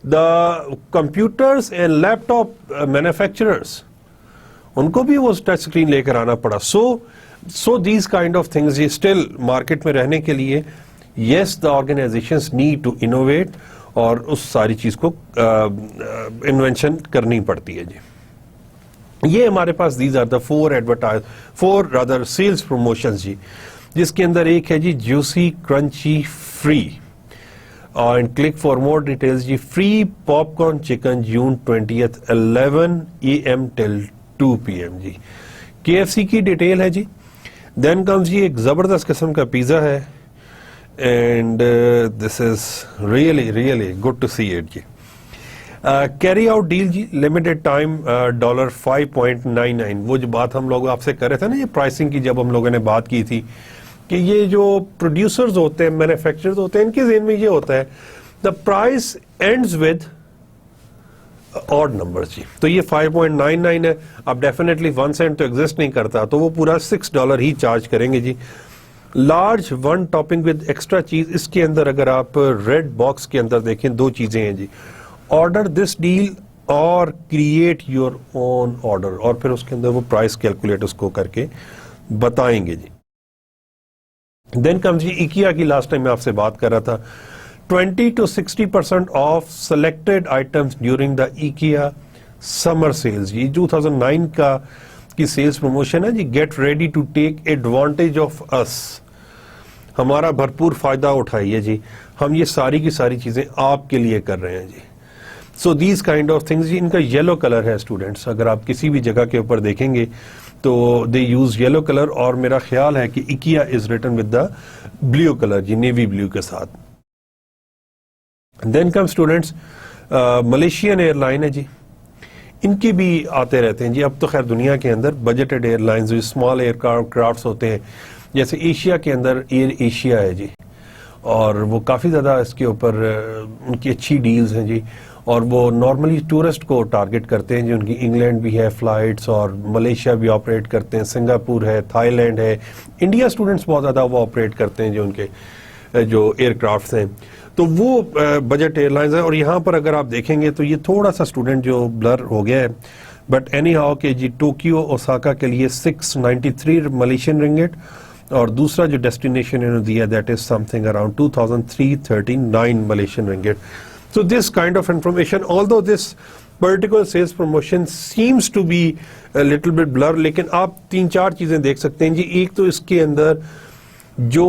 the computers and laptop manufacturers, ان کو بھی وہ ٹچ سکرین لے کر آنا پڑا. So these kind of things still market میں رہنے کے لیے yes the organizations need to innovate, اور اس ساری چیز کو انوینشن کرنی پڑتی ہے جی. یہ ہمارے پاس these are the four rather sales promotions جی, جس کے اندر ایک ہے جی جوسی کرنچی فری, اور کلک فار مور ڈیٹیلز جی, free popcorn chicken June 20th 11 AM till 2 PM جی. KFC کی ڈیٹیل ہے جی. دین کمز جی ایک زبردست قسم کا پیزا ہے, and this is really good to see it جی. کیری آؤٹ ڈیل جی, لمیٹڈ ٹائم $5.99, وہ جو بات ہم لوگ آپ سے کر رہے تھے نا یہ پرائسنگ کی, جب ہم لوگوں نے بات کی تھی کہ یہ جو پروڈیوسرز ہوتے ہیں مینوفیکچررز ہوتے ہیں ان کے ذہن میں یہ ہوتا ہے the price ends with odd numbers جی. تو یہ 5.99 ہے, اب ڈیفینیٹلی 1 cent تو ایگزسٹ نہیں کرتا, تو وہ پورا $6 ہی چارج کریں گے جی. لارج 1 ٹاپنگ ود ایکسٹرا چیز, اس کے اندر اگر آپ ریڈ باکس کے اندر دیکھیں دو چیزیں ہیں جی, آرڈر دس ڈیل اور کریٹ یور اون آرڈر, اور پھر اس کے اندر وہ پرائس کیلکولیٹ اس کو کر کے بتائیں گے جی. دین کم جی ایکیا کی, لاسٹ ٹائم میں آپ سے بات کر رہا تھا 20 to 60% off selected items during the IKEA summer sales جی. 2009 کی سیلز پروموشن ہے جی, get ready to take advantage of اس, ہمارا بھرپور فائدہ اٹھائیے جی, ہم یہ ساری کی ساری چیزیں آپ کے لیے کر رہے ہیں جی. So these kind of things جی. ان کا یلو کلر ہے اسٹوڈینٹس, اگر آپ کسی بھی جگہ کے اوپر دیکھیں گے تو دے یوز یلو کلر, اور میرا خیال ہے کہ IKEA is written with the blue colour جی, نیوی بلیو کے ساتھ. Then come students Malaysian airline ہے جی, ان کی بھی آتے رہتے ہیں جی. اب تو خیر دنیا کے اندر budgeted airlines small aircrafts ہوتے ہیں, جیسے ایشیا کے اندر ایئر ایشیا ہے جی, اور وہ کافی زیادہ اس کے اوپر ان کی اچھی ڈیلز ہیں جی, اور وہ نارملی ٹورسٹ کو ٹارگٹ کرتے ہیں جی. ان کی انگلینڈ بھی ہے فلائٹس, اور ملیشیا بھی آپریٹ کرتے ہیں, سنگاپور ہے, تھائی لینڈ ہے, انڈیا اسٹوڈنٹس بہت زیادہ وہ آپریٹ کرتے ہیں جو ان کے جو ایئر کرافٹس ہیں, تو وہ بجٹ ایئر لائنز ہیں. اور یہاں پر اگر آپ دیکھیں گے تو یہ تھوڑا سا اسٹوڈنٹ جو بلر ہو گیا ہے, بٹ اینی ہاؤ کہ جی ٹوکیو اوساکا کے لیے 693 ملیشین رنگٹ, اور دوسرا جو ڈیسٹینیشن انہوں نے دیا that is some thing around 2339 Malaysian ringgit. So this kind of information, although this particular sales promotion seems to be a little bit blur, لیکن آپ 3-4 چیزیں دیکھ سکتے ہیں جی. ایک تو اس کے اندر جو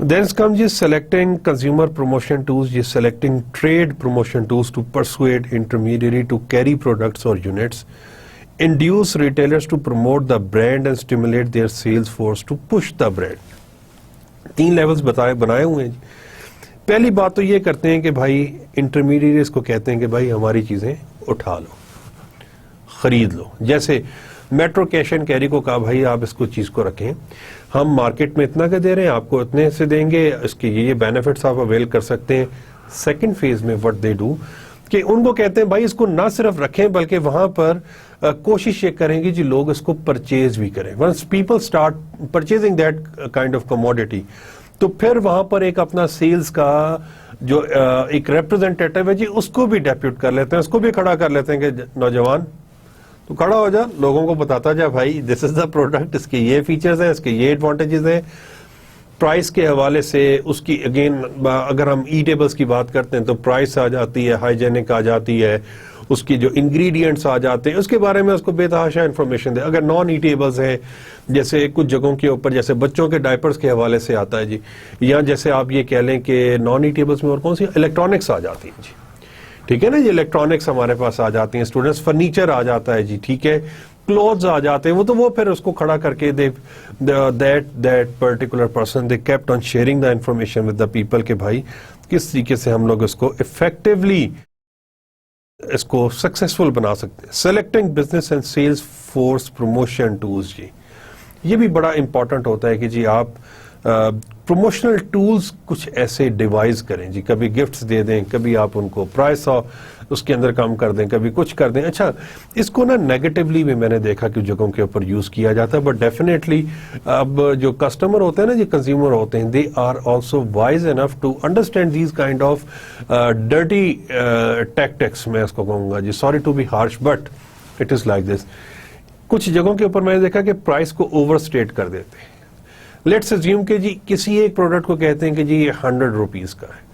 Then comes just selecting consumer promotion tools, just selecting trade promotion tools to persuade intermediary to carry products or units, induce retailers to promote the brand and stimulate their sales force to push the brand. 3 levels بنائے ہوئے ہیں جی. پہلی بات تو یہ کرتے ہیں کہ بھائی انٹرمیڈیٹس کو کہتے ہیں کہ بھائی ہماری چیزیں اٹھا لو, خرید لو. جیسے میٹرو کیش اینڈ کیری کو کہا بھائی آپ اس کو چیز کو رکھیں, ہم مارکیٹ میں اتنا کا دے رہے ہیں, آپ کو اتنے سے دیں گے, اس کے یہ بینیفٹس آپ اویل کر سکتے ہیں. سیکنڈ فیز میں وٹ دے ڈو کہ ان کو کہتے ہیں بھائی اس کو نہ صرف رکھیں بلکہ وہاں پر کوشش یہ کریں گے جی لوگ اس کو پرچیز بھی کریں. Once people start purchasing that kind of commodity, تو پھر وہاں پر ایک اپنا سیلز کا جو ایک ریپرزینٹیٹو ہے جی اس کو بھی ڈیپیوٹ کر لیتے ہیں, اس کو بھی کھڑا کر لیتے ہیں کہ نوجوان تو کھڑا ہو جا, لوگوں کو بتاتا جا بھائی دس از دا پروڈکٹ, اس کے یہ فیچرز ہیں, اس کے یہ ایڈوانٹیجز ہیں. پرائس کے حوالے سے اس کی اگین اگر ہم ای ٹیبلز کی بات کرتے ہیں تو پرائس آ جاتی ہے, ہائیجینک آ جاتی ہے, اس کی جو انگریڈینٹس آ جاتے ہیں اس کے بارے میں اس کو بے تحاشا انفارمیشن دے. اگر نان ای ٹیبلز ہیں جیسے کچھ جگہوں کے اوپر جیسے بچوں کے ڈائپرز کے حوالے سے آتا ہے جی, یا جیسے آپ یہ کہہ لیں کہ نان ای ٹیبلز میں اور کون سی الیکٹرانکس آ جاتی ہیں جی, ٹھیک ہے نا, یہ الیکٹرانکس ہمارے پاس آ جاتی ہیں اسٹوڈنٹس, فرنیچر آ جاتا ہے جی, ٹھیک ہے, کلوتھز آ جاتے ہیں, وہ پھر اس کو کھڑا کر کے that particular person they kept on sharing the information with the people کہ بھائی کس طریقے سے ہم لوگ اس کو افیکٹولی اس کو سکسیسفل بنا سکتے ہیں. Selecting business and sales force promotion tools جی, یہ بھی بڑا امپورٹنٹ ہوتا ہے کہ جی آپ پروموشنل ٹولز کچھ ایسے ڈیوائز کریں جی, کبھی گفٹس دے دیں, کبھی آپ ان کو پرائس اس کے اندر کم کر دیں, کبھی کچھ کر دیں. اچھا اس کو نا نیگیٹولی بھی میں نے دیکھا کہ جگہوں کے اوپر یوز کیا جاتا ہے, بٹ ڈیفینیٹلی اب جو کسٹمر ہوتے ہیں نا, جو کنزیومر ہوتے ہیں, they are also wise enough to understand these kind of dirty tactics, میں اس کو کہوں گا جی, sorry to be harsh but it is like this. کچھ جگہوں کے اوپر میں نے دیکھا کہ پرائس کو اوور اسٹیٹ کر دیتے ہیں. لیٹس اسیوم کہ جی کسی ایک پروڈکٹ کو کہتے ہیں کہ جی یہ 100 روپیز کا ہے,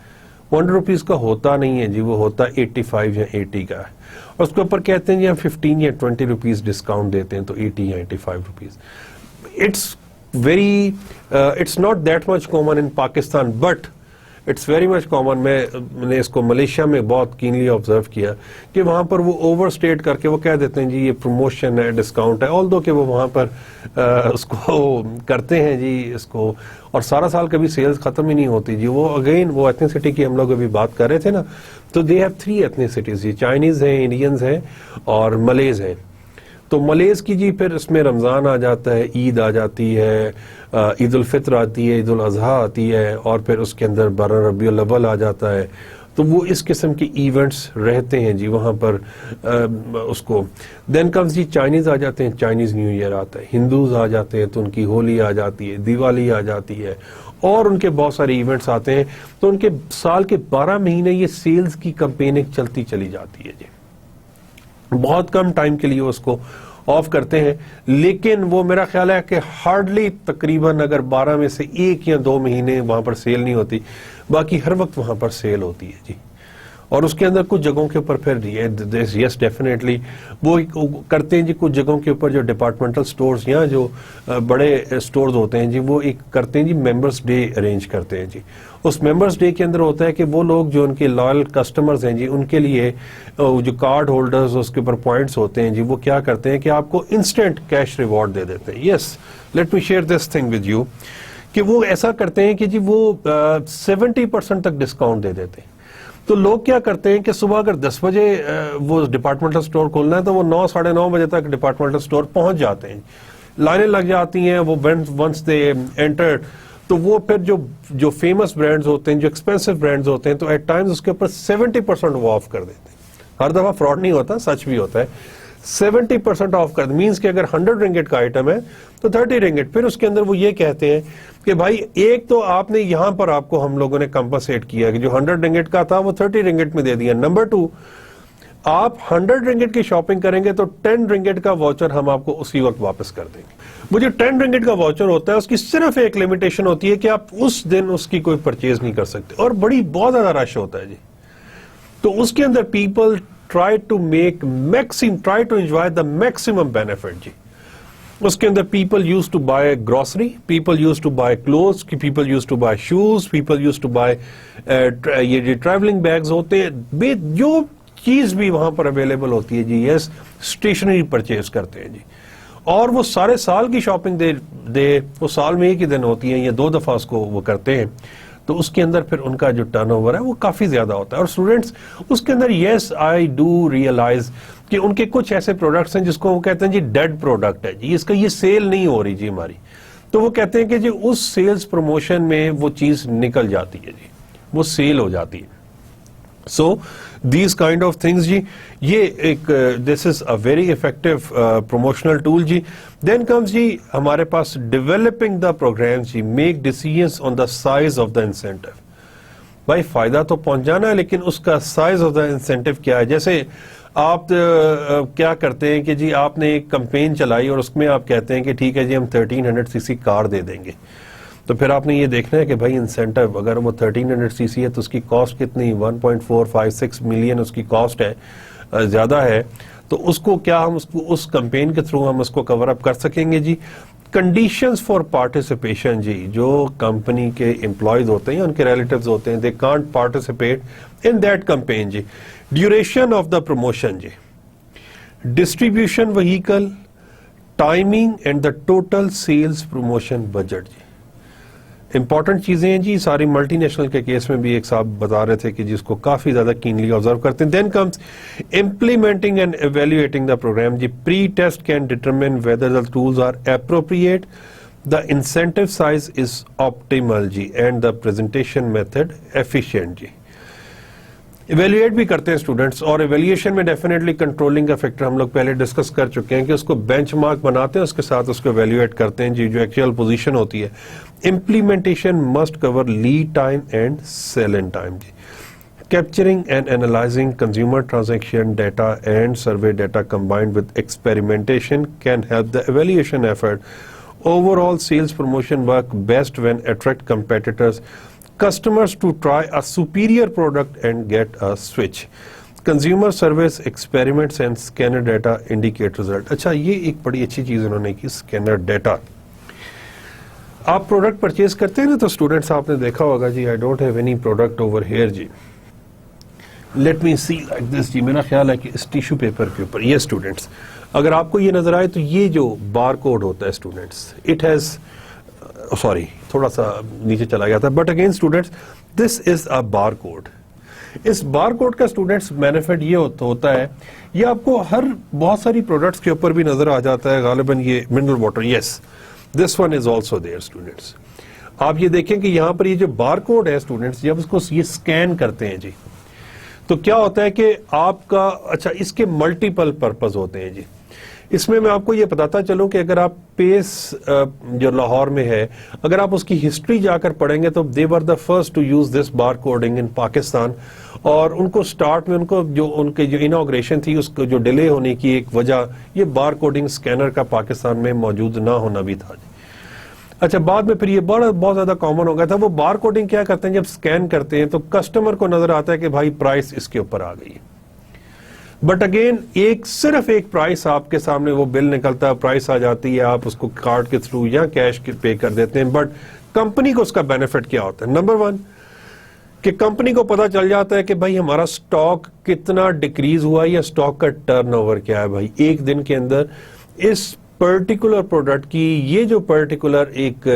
100 روپیز کا ہوتا نہیں ہے جی, وہ ہوتا 85 یا 80 کا ہے, اور اس کے اوپر کہتے ہیں جی ہم 15 یا 20 روپیز ڈسکاؤنٹ دیتے ہیں تو 80 یا 85 rupees. It's not that much common in Pakistan but it's very much common. میں نے اس کو ملیشیا میں بہت کینلی آبزرو کیا کہ وہاں پر وہ اوور اسٹیٹ کر کے وہ کہہ دیتے ہیں جی یہ پروموشن ہے, ڈسکاؤنٹ ہے, آل دو کہ وہ وہاں پر اس کو کرتے ہیں جی اس کو, اور سارا سال کبھی سیلز ختم ہی نہیں ہوتی جی. وہ اگین وہ ایتھنیسٹی کی ہم لوگ ابھی بات کر رہے تھے نا, تو دے ہیو 3 ایتھنیسٹیز جی, چائنیز ہیں, انڈینز ہیں اور ملیز ہیں. تو ملیز کی جی پھر اس میں رمضان آ جاتا ہے, عید آ جاتی ہے, عید الفطر آتی ہے, عید الاضحیٰ آتی ہے, اور پھر اس کے اندر 12 ربیع الاول آ جاتا ہے. تو وہ اس قسم کے ایونٹس رہتے ہیں جی وہاں پر اس کو. دین کمز جی چائنیز آ جاتے ہیں, چائنیز نیو ایئر آتا ہے. ہندوز آ جاتے ہیں تو ان کی ہولی آ جاتی ہے, دیوالی آ جاتی ہے, اور ان کے بہت سارے ایونٹس آتے ہیں. تو ان کے سال کے 12 مہینے یہ سیلز کی کمپیننگ چلتی چلی جاتی ہے جی. بہت کم ٹائم کے لیے اس کو آف کرتے ہیں, لیکن وہ میرا خیال ہے کہ ہارڈلی تقریباً اگر 12 میں سے 1 یا 2 مہینے وہاں پر سیل نہیں ہوتی, باقی ہر وقت وہاں پر سیل ہوتی ہے جی. اور اس کے اندر کچھ جگہوں کے اوپر پھر یس ڈیفینیٹلی وہ کرتے ہیں جی. کچھ جگہوں کے اوپر جو ڈپارٹمنٹل سٹورز یا جو بڑے سٹورز ہوتے ہیں جی, وہ ایک کرتے ہیں جی ممبرس ڈے ارینج کرتے ہیں جی. اس ممبرس ڈے کے اندر ہوتا ہے کہ وہ لوگ جو ان کے لائل کسٹمرز ہیں جی, ان کے لیے جو کارڈ ہولڈرز اس کے اوپر پوائنٹس ہوتے ہیں جی, وہ کیا کرتے ہیں کہ آپ کو انسٹنٹ کیش ریوارڈ دے دیتے ہیں. Yes let me share this thing with you کہ وہ ایسا کرتے ہیں کہ جی وہ 70% تک ڈسکاؤنٹ دے دیتے ہیں. تو لوگ کیا کرتے ہیں کہ صبح اگر 10 بجے وہ ڈپارٹمنٹل سٹور کھولنا ہے تو وہ 9 ساڑھے 9 بجے تک ڈپارٹمنٹل سٹور پہنچ جاتے ہیں. لائنیں لگ جاتی ہیں. وہ ونس دے انٹر تو وہ پھر جو فیمس برانڈز ہوتے ہیں, جو ایکسپینسو برانڈز ہوتے ہیں, تو ایٹ ٹائمز اس کے اوپر 70% وہ آف کر دیتے ہیں. ہر دفعہ فراڈ نہیں ہوتا, سچ بھی ہوتا ہے. 70% آف کر مینس کہ اگر 100 رنگٹ کا آئٹم ہے تو 30 رنگٹ. پھر اس کے اندر وہ یہ کہتے ہیں کہ بھائی ایک تو آپ نے یہاں پر آپ کو ہم لوگوں نے کمپنسیٹ کیا کہ جو 100 رنگٹ کا تھا وہ 30 رنگٹ میں دے دیا. نمبر 2, آپ 100 رنگٹ کی شاپنگ کریں گے تو 10 رنگٹ کا واچر ہم آپ کو اسی وقت واپس کر دیں گے. وہ جو 10 رنگٹ کا واچر ہوتا ہے اس کی صرف ایک لمیٹیشن ہوتی ہے کہ آپ اس دن اس کی کوئی پرچیز نہیں کر سکتے, اور بہت زیادہ رش ہوتا ہے جی. تو اس کے اندر people try to enjoy the maximum benefit جی. اس کے اندر people used to buy grocery, people used to buy clothes, people used to buy shoes, people used to buy یہ traveling bags ہوتے ہیں, جو چیز بھی وہاں پر اویلیبل ہوتی ہے جی. یس اسٹیشنری پرچیز کرتے ہیں جی. اور وہ سارے سال کی شاپنگ دے وہ سال میں ایک ہی دن ہوتی ہیں یا 2 دفعہ اس کو وہ کرتے ہیں, تو اس کے اندر پھر ان کا جو ٹرن اوور ہے وہ کافی زیادہ ہوتا ہے. اور اسٹوڈینٹس اس کے اندر یس آئی ڈو ریئلائز کہ ان کے کچھ ایسے پروڈکٹس ہیں جس کو وہ کہتے ہیں جی ڈیڈ پروڈکٹ ہے جی, اس کا یہ سیل نہیں ہو رہی جی ہماری, تو وہ کہتے ہیں کہ جی اس سیلز پروموشن میں وہ چیز نکل جاتی ہے جی, وہ سیل ہو جاتی ہے. So these kind of things جی, یہ ایک this is a very effective promotional tool جی. دین کمز جی ہمارے پاس ڈیولپنگ دا پروگرامز جی, make decisions on the size of the incentive. بھائی فائدہ تو پہنچ جانا ہے لیکن اس کا سائز آف دا انسینٹو کیا ہے. جیسے آپ کیا کرتے ہیں کہ جی آپ نے ایک کمپین چلائی اور اس میں آپ کہتے ہیں کہ ٹھیک ہے جی ہم 1300 cc کار دے دیں گے, تو پھر آپ نے یہ دیکھنا ہے کہ بھائی انسینٹو اگر وہ 1300 cc ہے تو اس کی کاسٹ کتنی 1.456 ملین اس کی کاسٹ ہے, زیادہ ہے, تو اس کو کیا ہم اس کمپین کے تھرو ہم اس کو کور اپ کر سکیں گے جی. کنڈیشنز فار پارٹیسپیشن جی, جو کمپنی کے امپلائیز ہوتے ہیں ان کے ریلیٹیوز ہوتے ہیں, they can't participate in that campaign جی. ڈیوریشن آف دا پروموشن جی, distribution vehicle, timing and the total sales promotion budget جی. امپورٹنٹ چیزیں ہیں جی, ساری ملٹی نیشنل کے کیس میں بھی ایک صاحب بتا رہے تھے کہ جس کو کافی زیادہ کینلی آبزرو کرتے ہیں. Then comes implementing and evaluating the program جی. Pre test can determine whether the tools are appropriate, the incentive size is optimal جی, and the presentation method efficient جی. ایویلویٹ بھی کرتے ہیں اسٹوڈنٹس, اور ایویلویشن میں ڈیفینیٹلی کنٹرولنگ کا factor ہم لوگ پہلے ڈسکس کر چکے ہیں کہ اس کو بینچ مارک بناتے ہیں, اس کے ساتھ اس کو ایویلویٹ کرتے ہیں جی, جو ایکچوئل پوزیشن ہوتی ہے. Implementation must cover lead time and sell in time جی. Capturing and analysing consumer transaction data and survey data combined with experimentation can help the evaluation effort. Overall sales promotion work best when attract competitors customers to try a superior product and get a switch. Consumer surveys, experiments and scanner data indicate result. اچھا یہ ایک بڑی اچھی چیز انہوں نے کی, scanner data. آپ پروڈکٹ پرچیز کرتے ہیں نا تو اسٹوڈنٹس آپ نے دیکھا ہوگا جی, I don't have any product over here G, let me see like this جی. میرا خیال ہے کہ اس ٹیشو پیپر کے اوپر یہ اسٹوڈنٹس اگر آپ کو یہ نظر آئے تو یہ جو بار کوڈ ہوتا ہے اسٹوڈنٹس, it has سوری تھوڑا سا نیچے چلا گیا تھا, but again students this is a bar code. اس بار کوڈ کا اسٹوڈنٹس بینیفٹ یہ ہوتا ہے, یہ آپ کو ہر بہت ساری پروڈکٹس کے اوپر بھی نظر آ جاتا ہے غالباً. یہ mineral water, yes this one is also there students. آپ یہ دیکھیں کہ یہاں پر یہ جو بار کوڈ ہے اسٹوڈنٹس, جب اس کو یہ اسکین کرتے ہیں جی تو کیا ہوتا ہے کہ آپ کا, اچھا اس کے ملٹیپل پرپز ہوتے ہیں جی. اس میں آپ کو یہ بتاتا چلوں کہ اگر آپ پیس جو لاہور میں ہے, اگر آپ اس کی ہسٹری جا کر پڑھیں گے تو they were the first to use this bar coding in Pakistan. اور ان کو سٹارٹ میں ان کے جو انوگریشن تھی اس کو جو ڈیلے ہونے کی ایک وجہ یہ بار کوڈنگ سکینر کا پاکستان میں موجود نہ ہونا بھی تھا. اچھا بعد میں پھر یہ بہت زیادہ کامن ہو گیا تھا. وہ بار کوڈنگ کیا کرتے ہیں, جب سکین کرتے ہیں تو کسٹمر کو نظر آتا ہے کہ بھائی پرائس اس کے اوپر آ گئی ہے, بٹ اگین صرف ایک پرائس آپ کے سامنے وہ بل نکلتا ہے, پرائس آ جاتی ہے, آپ اس کو کارڈ کے تھرو یا کیش پے کر دیتے ہیں. بٹ کمپنی کو اس کا بینیفٹ کیا ہوتا ہے؟ نمبر ون کہ کمپنی کو پتا چل جاتا ہے کہ بھائی ہمارا سٹاک کتنا ڈیکریز ہوا ہے یا سٹاک کا ٹرن اوور کیا ہے. بھائی ایک دن کے اندر اس پرٹیکولر پروڈکٹ کی یہ جو پرٹیکولر ایک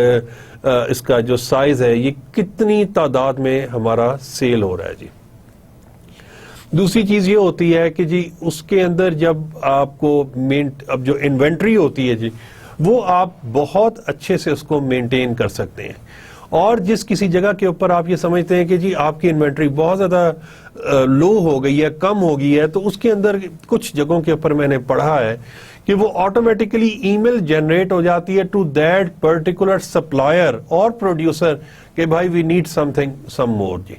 اس کا جو سائز ہے یہ کتنی تعداد میں ہمارا سیل ہو رہا ہے جی. دوسری چیز یہ ہوتی ہے کہ جی اس کے اندر جب آپ کو اب جو انوینٹری ہوتی ہے جی وہ آپ بہت اچھے سے اس کو مینٹین کر سکتے ہیں. اور جس کسی جگہ کے اوپر آپ یہ سمجھتے ہیں کہ جی آپ کی انوینٹری بہت زیادہ لو ہو گئی ہے, کم ہو گئی ہے, تو اس کے اندر کچھ جگہوں کے اوپر میں نے پڑھا ہے کہ وہ آٹومیٹیکلی ای میل جنریٹ ہو جاتی ہے ٹو دیٹ پرٹیکولر سپلائر اور پروڈیوسر کہ بھائی وی نیڈ سم مور جی.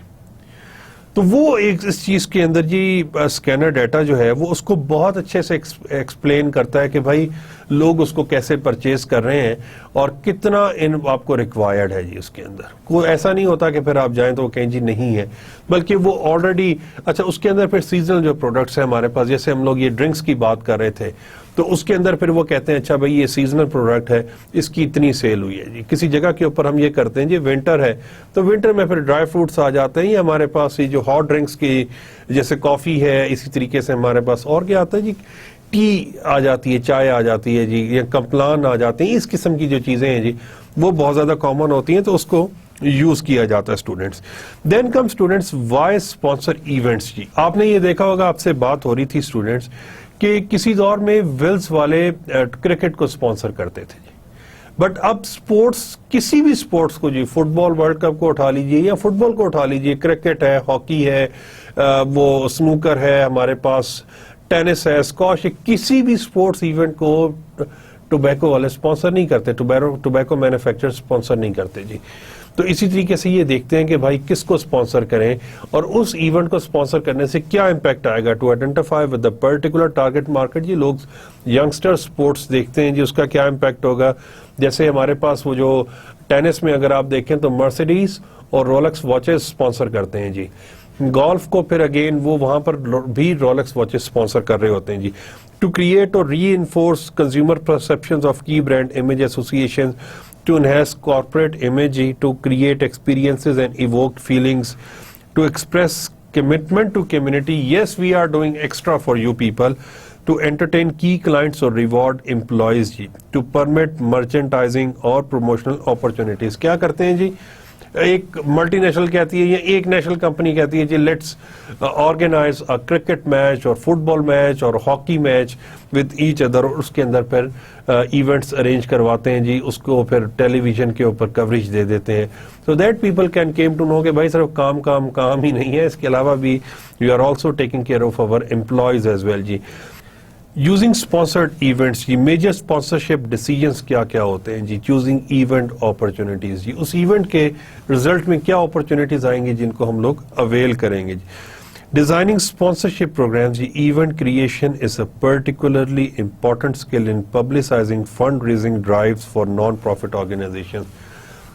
تو وہ ایک اس چیز کے اندر جی سکینر ڈیٹا جو ہے وہ اس کو بہت اچھے سے ایکسپلین کرتا ہے کہ بھائی لوگ اس کو کیسے پرچیز کر رہے ہیں اور کتنا آپ کو ریکوائرڈ ہے جی. اس کے اندر کوئی ایسا نہیں ہوتا کہ پھر آپ جائیں تو وہ کہیں جی نہیں ہے, بلکہ وہ آلریڈی. اچھا اس کے اندر پھر سیزنل جو پروڈکٹس ہیں ہمارے پاس, جیسے ہم لوگ یہ ڈرنکس کی بات کر رہے تھے, تو اس کے اندر پھر وہ کہتے ہیں اچھا بھائی یہ سیزنل پروڈکٹ ہے, اس کی اتنی سیل ہوئی ہے جی. کسی جگہ کے اوپر ہم یہ کرتے ہیں جی ونٹر ہے تو ونٹر میں پھر ڈرائی فروٹس آ جاتے ہیں, یا ہمارے پاس یہ جو ہاٹ ڈرنکس کی جیسے کافی ہے, اسی طریقے سے ہمارے پاس اور کیا آتا ہے جی ٹی آ جاتی ہے, چائے آ جاتی ہے جی, یا کمپلان آ جاتے ہیں, اس قسم کی جو چیزیں ہیں جی وہ بہت زیادہ کامن ہوتی ہیں, تو اس کو یوز کیا جاتا ہے اسٹوڈنٹس. دین کم اسٹوڈنٹس وائی اسپانسر ایونٹس. جی آپ نے یہ دیکھا ہوگا, آپ سے بات ہو رہی تھی اسٹوڈنٹس کہ کسی دور میں ویلز والے کرکٹ کو اسپانسر کرتے تھے جی, بٹ اب سپورٹس, کسی بھی سپورٹس کو جی, فٹ بال ورلڈ کپ کو اٹھا لیجئے یا فٹ بال کو اٹھا لیجئے, کرکٹ ہے, ہاکی ہے, وہ سنوکر ہے, ہمارے پاس ٹینس ہے, اسکواش ہے, کسی بھی سپورٹس ایونٹ کو ٹوبیکو والے سپانسر نہیں کرتے, ٹوبیکو مینوفیکچر سپانسر نہیں کرتے جی. تو اسی طریقے سے یہ دیکھتے ہیں کہ بھائی کس کو سپانسر کریں اور اس ایونٹ کو سپانسر کرنے سے کیا امپیکٹ آئے گا, to identify with the particular target market. جی لوگ ینگسٹر سپورٹس دیکھتے ہیں جی, اس کا کیا امپیکٹ ہوگا. جیسے ہمارے پاس وہ جو ٹینس میں اگر آپ دیکھیں تو مرسیڈیز اور رولکس واچز سپانسر کرتے ہیں جی. گولف کو پھر اگین وہ وہاں پر بھی رولکس واچز سپانسر کر رہے ہوتے ہیں جی. ٹو کریٹ اور ری انفورس کنزیومر پرسپشنز آف کی brand image association, to enhance corporate image, to create experiences and evoke feelings, to express commitment to community. Yes, we are doing extra for you people, to entertain key clients or reward employees, to permit merchandising or promotional opportunities. کیا کرتے ہیں جی, ایک multi national کہتی ہے یا ایک national company کہتی ہے جی let's organize a cricket match اور فٹ بال میچ اور hockey match with each other, اور اس کے اندر پھر ایونٹس ارینج کرواتے ہیں جی, اس کو پھر ٹیلی ویژن کے اوپر کوریج دے دیتے ہیں, so that people can come to know کہ بھائی صرف کام ہی نہیں ہے, اس کے علاوہ بھی you are also taking care of over employees as well جی. یوزنگ اسپانسرڈ ایونٹس جی, میجر اسپانسرشپ ڈیسیجنس کیا کیا ہوتے ہیں جی. چوزنگ ایونٹ اپرچونیٹیز جی, اس ایونٹ کے ریزلٹ میں کیا اپرچونیٹیز آئیں گی جن کو ہم لوگ اویل کریں گے جی. ڈیزائننگ اسپانسرشپ پروگرامز جی, event creation is a particularly important skill in publicizing fund raising drives for non profit organization.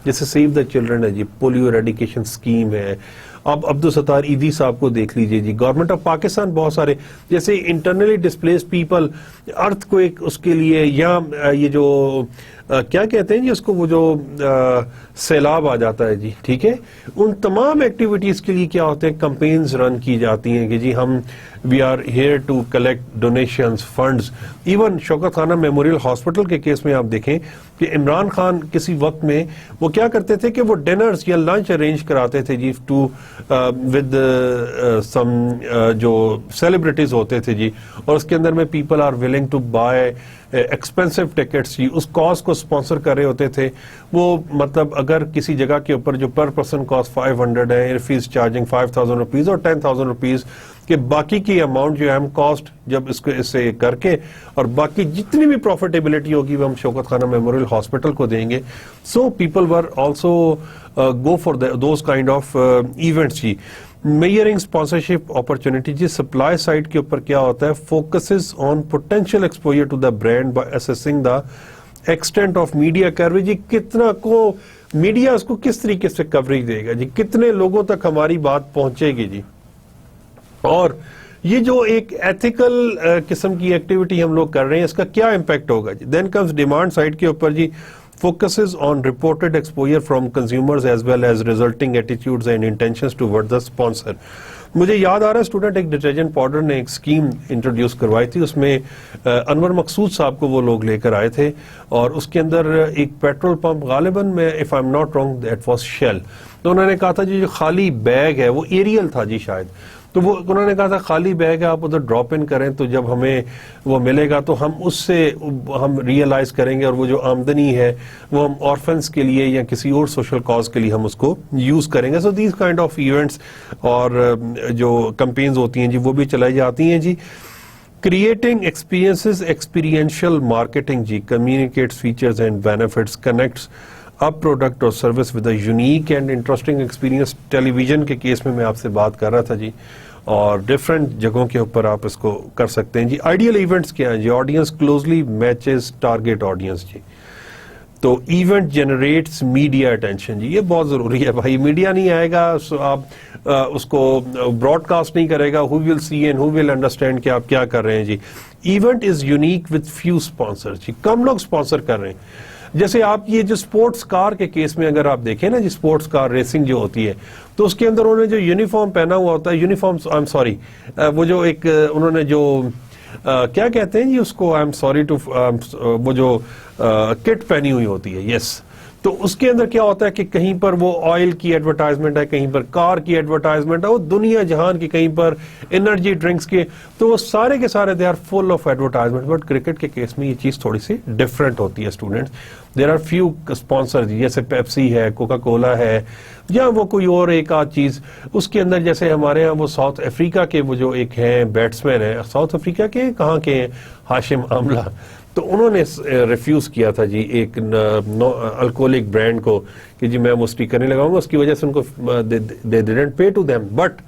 جیسے سیو دا چلڈرن ہے جی, پولیو ایریڈیکیشن اسکیم ہے. اب عبدالستار ایدھی صاحب کو دیکھ لیجئے جی, گورنمنٹ آف پاکستان بہت سارے جیسے انٹرنلی ڈسپلیس پیپل, ارتھ کو ایک اس کے لیے, یا یہ جو کیا کہتے ہیں جی اس کو, وہ جو سیلاب آ جاتا ہے جی, ٹھیک ہے, ان تمام ایکٹیویٹیز کے لیے کیا ہوتے ہیں, کمپینز رن کی جاتی ہیں کہ جی ہم we are here to collect donations, funds. Even Shaukat Khanum memorial hospital کے کیس میں آپ دیکھیں کہ عمران خان کسی وقت میں وہ کیا کرتے تھے کہ وہ ڈنرز یا لنچ ارینج کراتے تھے جی ٹو ود سم جو سیلیبریٹیز ہوتے تھے جی, اور اس کے اندر میں people are willing to buy expensive tickets جی, اس کاز کو اسپانسر کر رہے ہوتے تھے. وہ مطلب اگر کسی جگہ کے اوپر جو پر پرسن کاسٹ 500 ہے, if he is charging 5000 rupees اور 10,000 روپیز, کہ باقی کی اماؤنٹ جو ہے ہم کاسٹ جب اس کو اس سے کر کے اور باقی جتنی بھی پروفیٹیبلٹی ہوگی وہ ہم شوکت خانہ میموریل ہاسپٹل کو دیں گے. So people were also go for those kind of events جی. میئرنگ اسپانسرشپ اپرچونیٹی جی, سپلائی سائڈ کے اوپر کیا ہوتا ہے, focuses on potential exposure to the brand by assessing the extent of media coverage جی, کتنا کو میڈیا اس کو کس طریقے سے کوریج دے گا جی, کتنے لوگوں تک ہماری بات پہنچے گی جی, اور یہ جو ایک ایتھیکل قسم کی ایکٹیویٹی ہم لوگ کر رہے ہیں اس کا کیا امپیکٹ ہوگا جی. دین کمز ڈیمانڈ سائڈ کے اوپر جی, focuses on reported exposure from consumers as well as resulting attitudes and intentions toward the sponsor. مجھے یاد آ رہا ہے اسٹوڈنٹ ایک ڈٹرجنٹ پاؤڈر نے ایک اسکیم انٹروڈیوس کروائی تھی, اس میں انور مقصود صاحب کو وہ لوگ لے کر آئے تھے, اور اس کے اندر ایک پیٹرول پمپ غالباً میں if I am not wrong that was shell, تو انہوں نے کہا تھا جی جو خالی بیگ ہے وہ ایریل تھا جی شاید, تو وہ انہوں نے کہا تھا خالی بیگ ہے آپ ادھر ڈراپ ان کریں تو جب ہمیں وہ ملے گا تو ہم اس سے ہم ریئلائز کریں گے, اور وہ جو آمدنی ہے وہ ہم آرفنس کے لیے یا کسی اور سوشل کاز کے لیے ہم اس کو یوز کریں گے. سو دیز کائنڈ آف ایونٹس اور جو کمپینز ہوتی ہیں جی وہ بھی چلائی جاتی ہیں جی. کریٹنگ ایکسپیرینسز, ایکسپیرینشیل مارکیٹنگ جی, communicates features and benefits, connects اب پروڈکٹ اور service with a unique and interesting experience. Television کے کیس میں آپ سے بات کر رہا تھا جی, اور ڈفرینٹ جگہوں کے اوپر آپ اس کو کر سکتے ہیں جی. آئیڈیل ایونٹس کیا ہیں جی, audience closely matches target audience جی. تو ایونٹ جنریٹس میڈیا اٹینشن جی, یہ بہت ضروری ہے بھائی, میڈیا نہیں آئے گا آپ اس کو براڈ کاسٹ نہیں کرے گا, ہو ول سی اینڈ ہو ول انڈرسٹینڈ کہ آپ کیا کر رہے ہیں جی. Event is unique with few sponsor جی, کم لوگ اسپانسر کر رہے ہیں. جیسے آپ یہ جو سپورٹس کار کے کیس میں اگر آپ دیکھیں نا جی, سپورٹس کار ریسنگ جو ہوتی ہے تو اس کے اندر انہوں نے جو یونیفارم پہنا ہوا ہوتا ہے, یونیفارم آئی ایم سوری, وہ جو ایک انہوں نے جو کیا کہتے ہیں جی اس کو, آئی ایم سوری ٹو, وہ جو کٹ پہنی ہوئی ہوتی ہے, یس, تو اس کے اندر کیا ہوتا ہے کہ کہیں پر وہ آئل کی ایڈورٹائزمنٹ ہے, کہیں پر کار کی ایڈورٹائزمنٹ ہے, وہ دنیا جہان کی, کہیں پر انرجی ڈرنکس کی, تو وہ سارے کے سارے they are full of advertisement. But cricket کے کیس میں یہ چیز تھوڑی سی ڈفرینٹ ہوتی ہے students. There are few sponsor, جیسے پیپسی ہے, کوکا کولا ہے, یا وہ کوئی اور ایک آدھ چیز اس کے اندر. جیسے ہمارے ہاں وہ ساؤتھ افریقہ کے وہ جو ایک ہیں بیٹسمین ہیں, ساؤتھ افریقہ کے کہاں کے ہیں, ہاشم آملہ, تو انہوں نے ریفیوز کیا تھا جی ایک الکوہلک برانڈ کو کہ جی میں وہ اسٹیکر نہیں لگاؤں گا, اس کی وجہ سے ان کو they didn't pay to them, but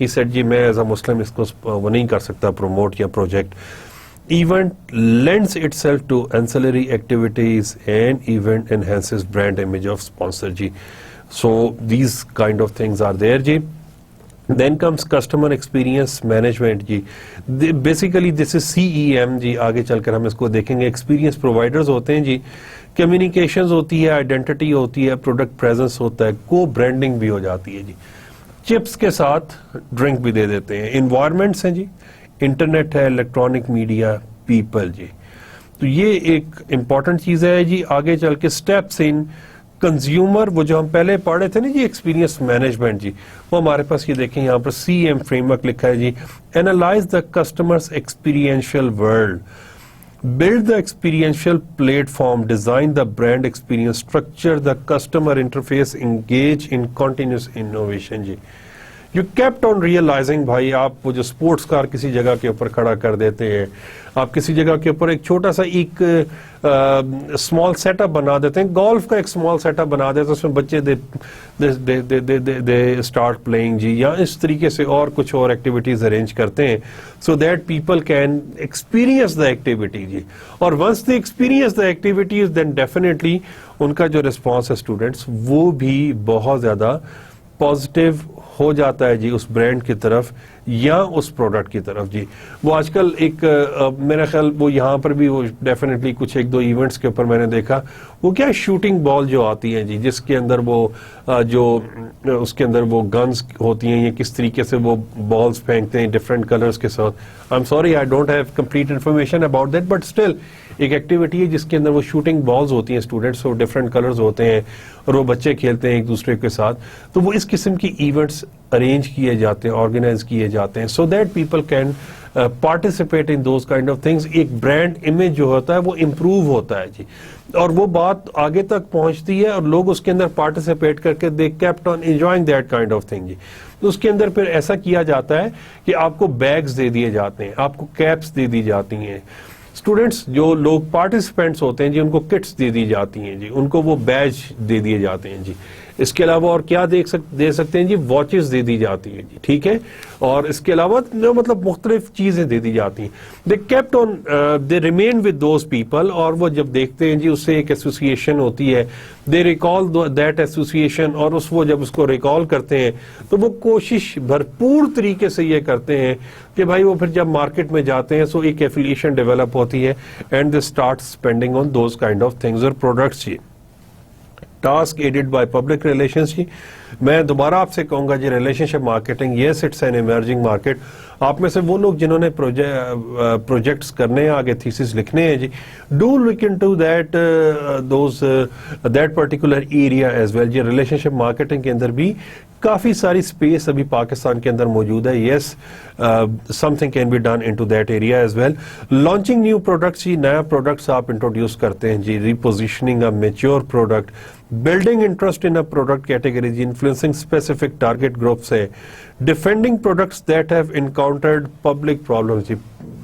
he said جی میں ایز اے مسلم اس کو وہ نہیں کر سکتا پروموٹ یا project. Event lends itself to ancillary activities and event enhances brand image of sponsor جی. So these kind of things are there جی. Then comes customer experience management جی. Basically this is CEM جی. آگے چل کر ہم اس کو دیکھیں گے. Experience providers ہوتے ہیں جی, communications ہوتی ہے, identity ہوتی ہے, product presence ہوتا ہے, co-branding بھی ہو جاتی ہے جی. چپس کے ساتھ ڈرنک بھی دے دیتے ہیں. environments ہیں جی, انٹرنیٹ ہے, الیکٹرانک میڈیا, پیپل جی. تو یہ ایک امپورٹنٹ چیز ہے جی. آگے چل کے اسٹیپس ان کنزیومر, وہ جو ہم پہلے پڑھ رہے تھے نا جی, ایکسپیرینس مینجمنٹ جی, وہ ہمارے پاس یہ دیکھیں یہاں پر سی ایم فریم ورک لکھا ہے جی. Analyse the customers experiential world, build the experiential platform, design the brand experience, structure the customer interface, engage in continuous innovation جی. You kept on realizing بھائی, آپ وہ جو سپورٹس کار کسی جگہ کے اوپر کھڑا کر دیتے ہیں, آپ کسی جگہ کے اوپر ایک چھوٹا سا ایک اسمال سیٹ اپ بنا دیتے ہیں, گولف کا ایک اسمال سیٹ اپ بنا دیتے ہیں, اس میں بچے دے اسٹارٹ پلئنگ جی, یا اس طریقے سے اور کچھ اور ایکٹیویٹیز ارینج کرتے ہیں so that people can experience the activity جی. اور once they experience the activities then definitely ان کا جو ریسپانس ہے اسٹوڈینٹس وہ بھی بہت زیادہ پازیٹیو ہو جاتا ہے جی اس برانڈ کی طرف یا اس پروڈکٹ کی طرف جی. وہ آج کل ایک میرا خیال وہ یہاں پر بھی وہ ڈیفینیٹلی کچھ ایک دو ایونٹس کے اوپر میں نے دیکھا, وہ کیا شوٹنگ بال جو آتی ہیں جی, جس کے اندر وہ جو اس کے اندر وہ گنز ہوتی ہیں, یا کس طریقے سے وہ بالز پھینکتے ہیں ڈفرینٹ کلرز کے ساتھ. آئی am sorry I don't have complete information about that, but still ایک ایکٹیویٹی ہے جس کے اندر وہ شوٹنگ بالز ہوتی ہیں اسٹوڈنٹس, وہ ڈفرینٹ کلرز ہوتے ہیں اور وہ بچے کھیلتے ہیں ایک دوسرے کے ساتھ. تو وہ اس قسم کی ایونٹس ارینج کیے جاتے ہیں, آرگنائز کیے جاتے ہیں, so that people can participate in those kind of things. ایک برانڈ امیج جو ہوتا ہے وہ امپروو ہوتا ہے جی, اور وہ بات آگے تک پہنچتی ہے اور لوگ اس کے اندر پارٹیسپیٹ کر کے they kept on enjoying that kind of thing جی. تو اس کے اندر پھر ایسا کیا جاتا ہے کہ آپ کو بیگز دے دیے جاتے ہیں, آپ کو کیپس دے دی جاتی ہیں. اسٹوڈینٹس جو لوگ پارٹیسپینٹس ہوتے ہیں جی, ان کو کٹس دے دی جاتی ہیں جی, ان کو وہ بیج دے دیے جاتے ہیں جی. اس کے علاوہ اور کیا دے سکتے ہیں جی, واچز دے دی جاتی ہیں جی, ٹھیک ہے, اور اس کے علاوہ مطلب مختلف چیزیں دے دی جاتی ہیں. دے kept on, they remain with those people, اور وہ جب دیکھتے ہیں جی اس سے ایک ایسوسیشن ہوتی ہے, دے ریکال دیٹ ایسوسیشن, اور وہ جب اس کو ریکال کرتے ہیں تو وہ کوشش بھرپور طریقے سے یہ کرتے ہیں کہ بھائی وہ پھر جب مارکیٹ میں جاتے ہیں سو ایک ایفیلیشن ڈیولپ ہوتی ہے, and they start spending on those kind of things اور پروڈکٹس جی. Task added by public relations جی. میں دوبارہ آپ سے کہوں گا جی, relationship marketing, yes it's an emerging market. آپ میں سے وہ لوگ جنہوں نے پروجیکٹس کرنے ہیں, آگے تھیسس لکھنے ہیں جی, do look into that that particular area as well جی. ریلیشن شپ مارکیٹنگ کے اندر بھی کافی ساری اسپیس ابھی پاکستان کے اندر موجود ہے. Yes, something can be done into that area as well. Launching new products جی, نیا پروڈکٹس آپ انٹروڈیوس کرتے ہیں جی. Repositioning a mature product, building interest in a product category, influencing specific target groups ہے. defending products that have encountered public problems جی.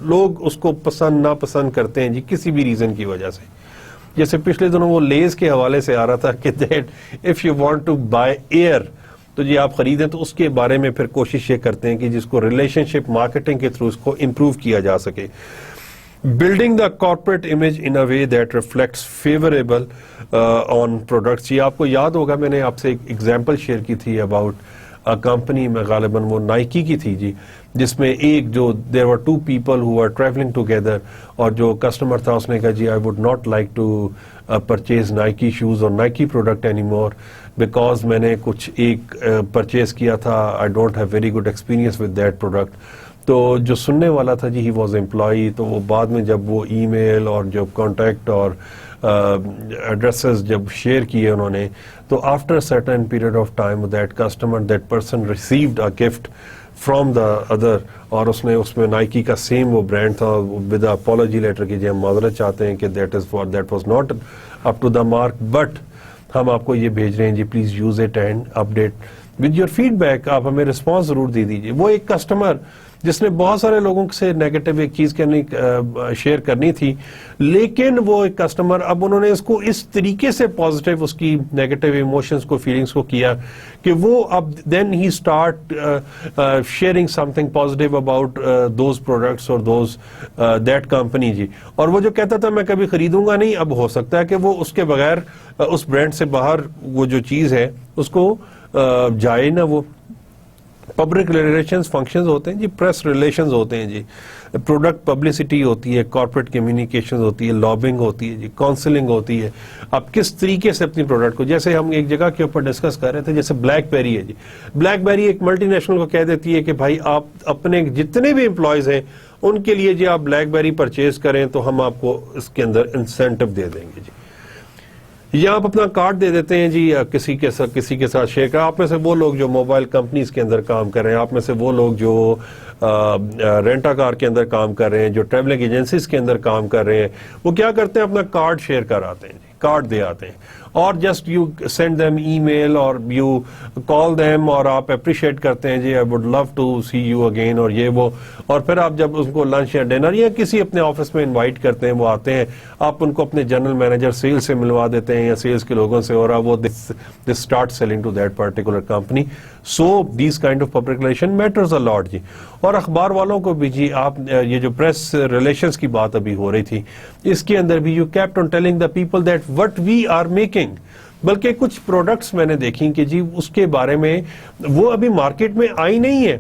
لوگ اس کو پسند ناپسند کرتے ہیں جی کسی بھی ریزن کی وجہ سے. جیسے پچھلے دنوں وہ لیز کے حوالے سے آ رہا تھا کہ that if you want to buy air تو جی آپ خریدیں, تو اس کے بارے میں پھر کوشش یہ کرتے ہیں کہ جس کو ریلیشن شپ مارکیٹنگ کے تھرو اس کو امپروو کیا جا سکے. Building the corporate image in a way that reflects favorable on products جی. آپ کو یاد ہوگا میں نے آپ سے ایک ایگزامپل شیئر کی تھی اباؤٹ کمپنی میں, غالباً وہ نائکی کی تھی جی, جس میں ایک جو there were two people who were traveling together, اور جو کسٹمر تھا اس نے کہا جی I would not like to purchase Nike shoes or Nike product anymore because میں نے کچھ ایک پرچیز کیا تھا, I don't have very good experience with that product. تو جو سننے والا تھا جی ہی واز امپلائی، تو وہ بعد میں جب وہ ای میل اور جو کانٹیکٹ اور ایڈریسز جب شیئر کیے انہوں نے، تو after certain period of time that customer that person received a gift from the other, اور اس میں نائکی کا سیم وہ برانڈ تھا، ود اپولوجی لیٹر کی، ہم معذرت چاہتے ہیں کہ that was not up to the mark, but ہم آپ کو یہ بھیج رہے ہیں جی، please use it and update with your feedback, آپ ہمیں رسپانس ضرور دے دیجیے۔ وہ ایک کسٹمر جس نے بہت سارے لوگوں سے نیگیٹو ایک چیز شیئر کرنی تھی، لیکن وہ ایک کسٹمر، اب انہوں نے اس کو اس طریقے سے پازیٹیو اس کی نیگیٹو ایموشنز کو، فیلنگز کو کیا کہ وہ اب دین ہی start sharing something positive about those products اور دوز دیٹ کمپنی جی، اور وہ جو کہتا تھا میں کبھی خریدوں گا نہیں، اب ہو سکتا ہے کہ وہ اس کے بغیر اس برانڈ سے باہر وہ جو چیز ہے اس کو جائے نہ۔ وہ پبلک ریلیشنز فنکشنز ہوتے ہیں جی، پریس ریلیشنز ہوتے ہیں جی، پروڈکٹ پبلسٹی ہوتی ہے، کارپوریٹ کمیونیکیشنز ہوتی ہے، لابنگ ہوتی ہے جی، کاؤنسلنگ ہوتی ہے، آپ کس طریقے سے اپنی پروڈکٹ کو، جیسے ہم ایک جگہ کے اوپر ڈسکس کر رہے تھے، جیسے بلیک بیری ہے جی، بلیک بیری ایک ملٹی نیشنل کو کہہ دیتی ہے کہ بھائی آپ اپنے جتنے بھی امپلائیز ہیں ان کے لیے جی آپ بلیک بیری پرچیز کریں تو ہم آپ کو اس کے اندر انسینٹو دے دیں گے جی، یا آپ اپنا کارڈ دے دیتے ہیں جی کسی کے ساتھ شیئر کر، آپ میں سے وہ لوگ جو موبائل کمپنیز کے اندر کام کر رہے ہیں، آپ میں سے وہ لوگ جو رینٹا کار کے اندر کام کر رہے ہیں، جو ٹریولنگ ایجنسیز کے اندر کام کر رہے ہیں، وہ کیا کرتے ہیں اپنا کارڈ شیئر کر آتے ہیں جی، کارڈ دے آتے ہیں، اور just you send them email اور یو کال دیم، اور آپ اپریشیٹ کرتے ہیں جی I would love to see you again, اور یہ وہ، اور پھر آپ جب ان کو لنچ یا ڈنر یا کسی اپنے آفس میں انوائٹ کرتے ہیں، وہ آتے ہیں، آپ ان کو اپنے جنرل مینیجر سیلز سے ملوا دیتے ہیں یا سیلز کے لوگوں سے، اور وہ this start selling to that particular company. So these kind of public relation matters a lot جی، اور اخبار والوں کو بھی جی، آپ یہ جو پریس ریلیشنز کی بات ابھی ہو رہی تھی، اس کے اندر بھی you kept on telling the people that what we are making, بلکہ کچھ پروڈکٹس میں نے دیکھی کہ جی اس کے بارے میں وہ ابھی مارکیٹ میں آئی نہیں ہے،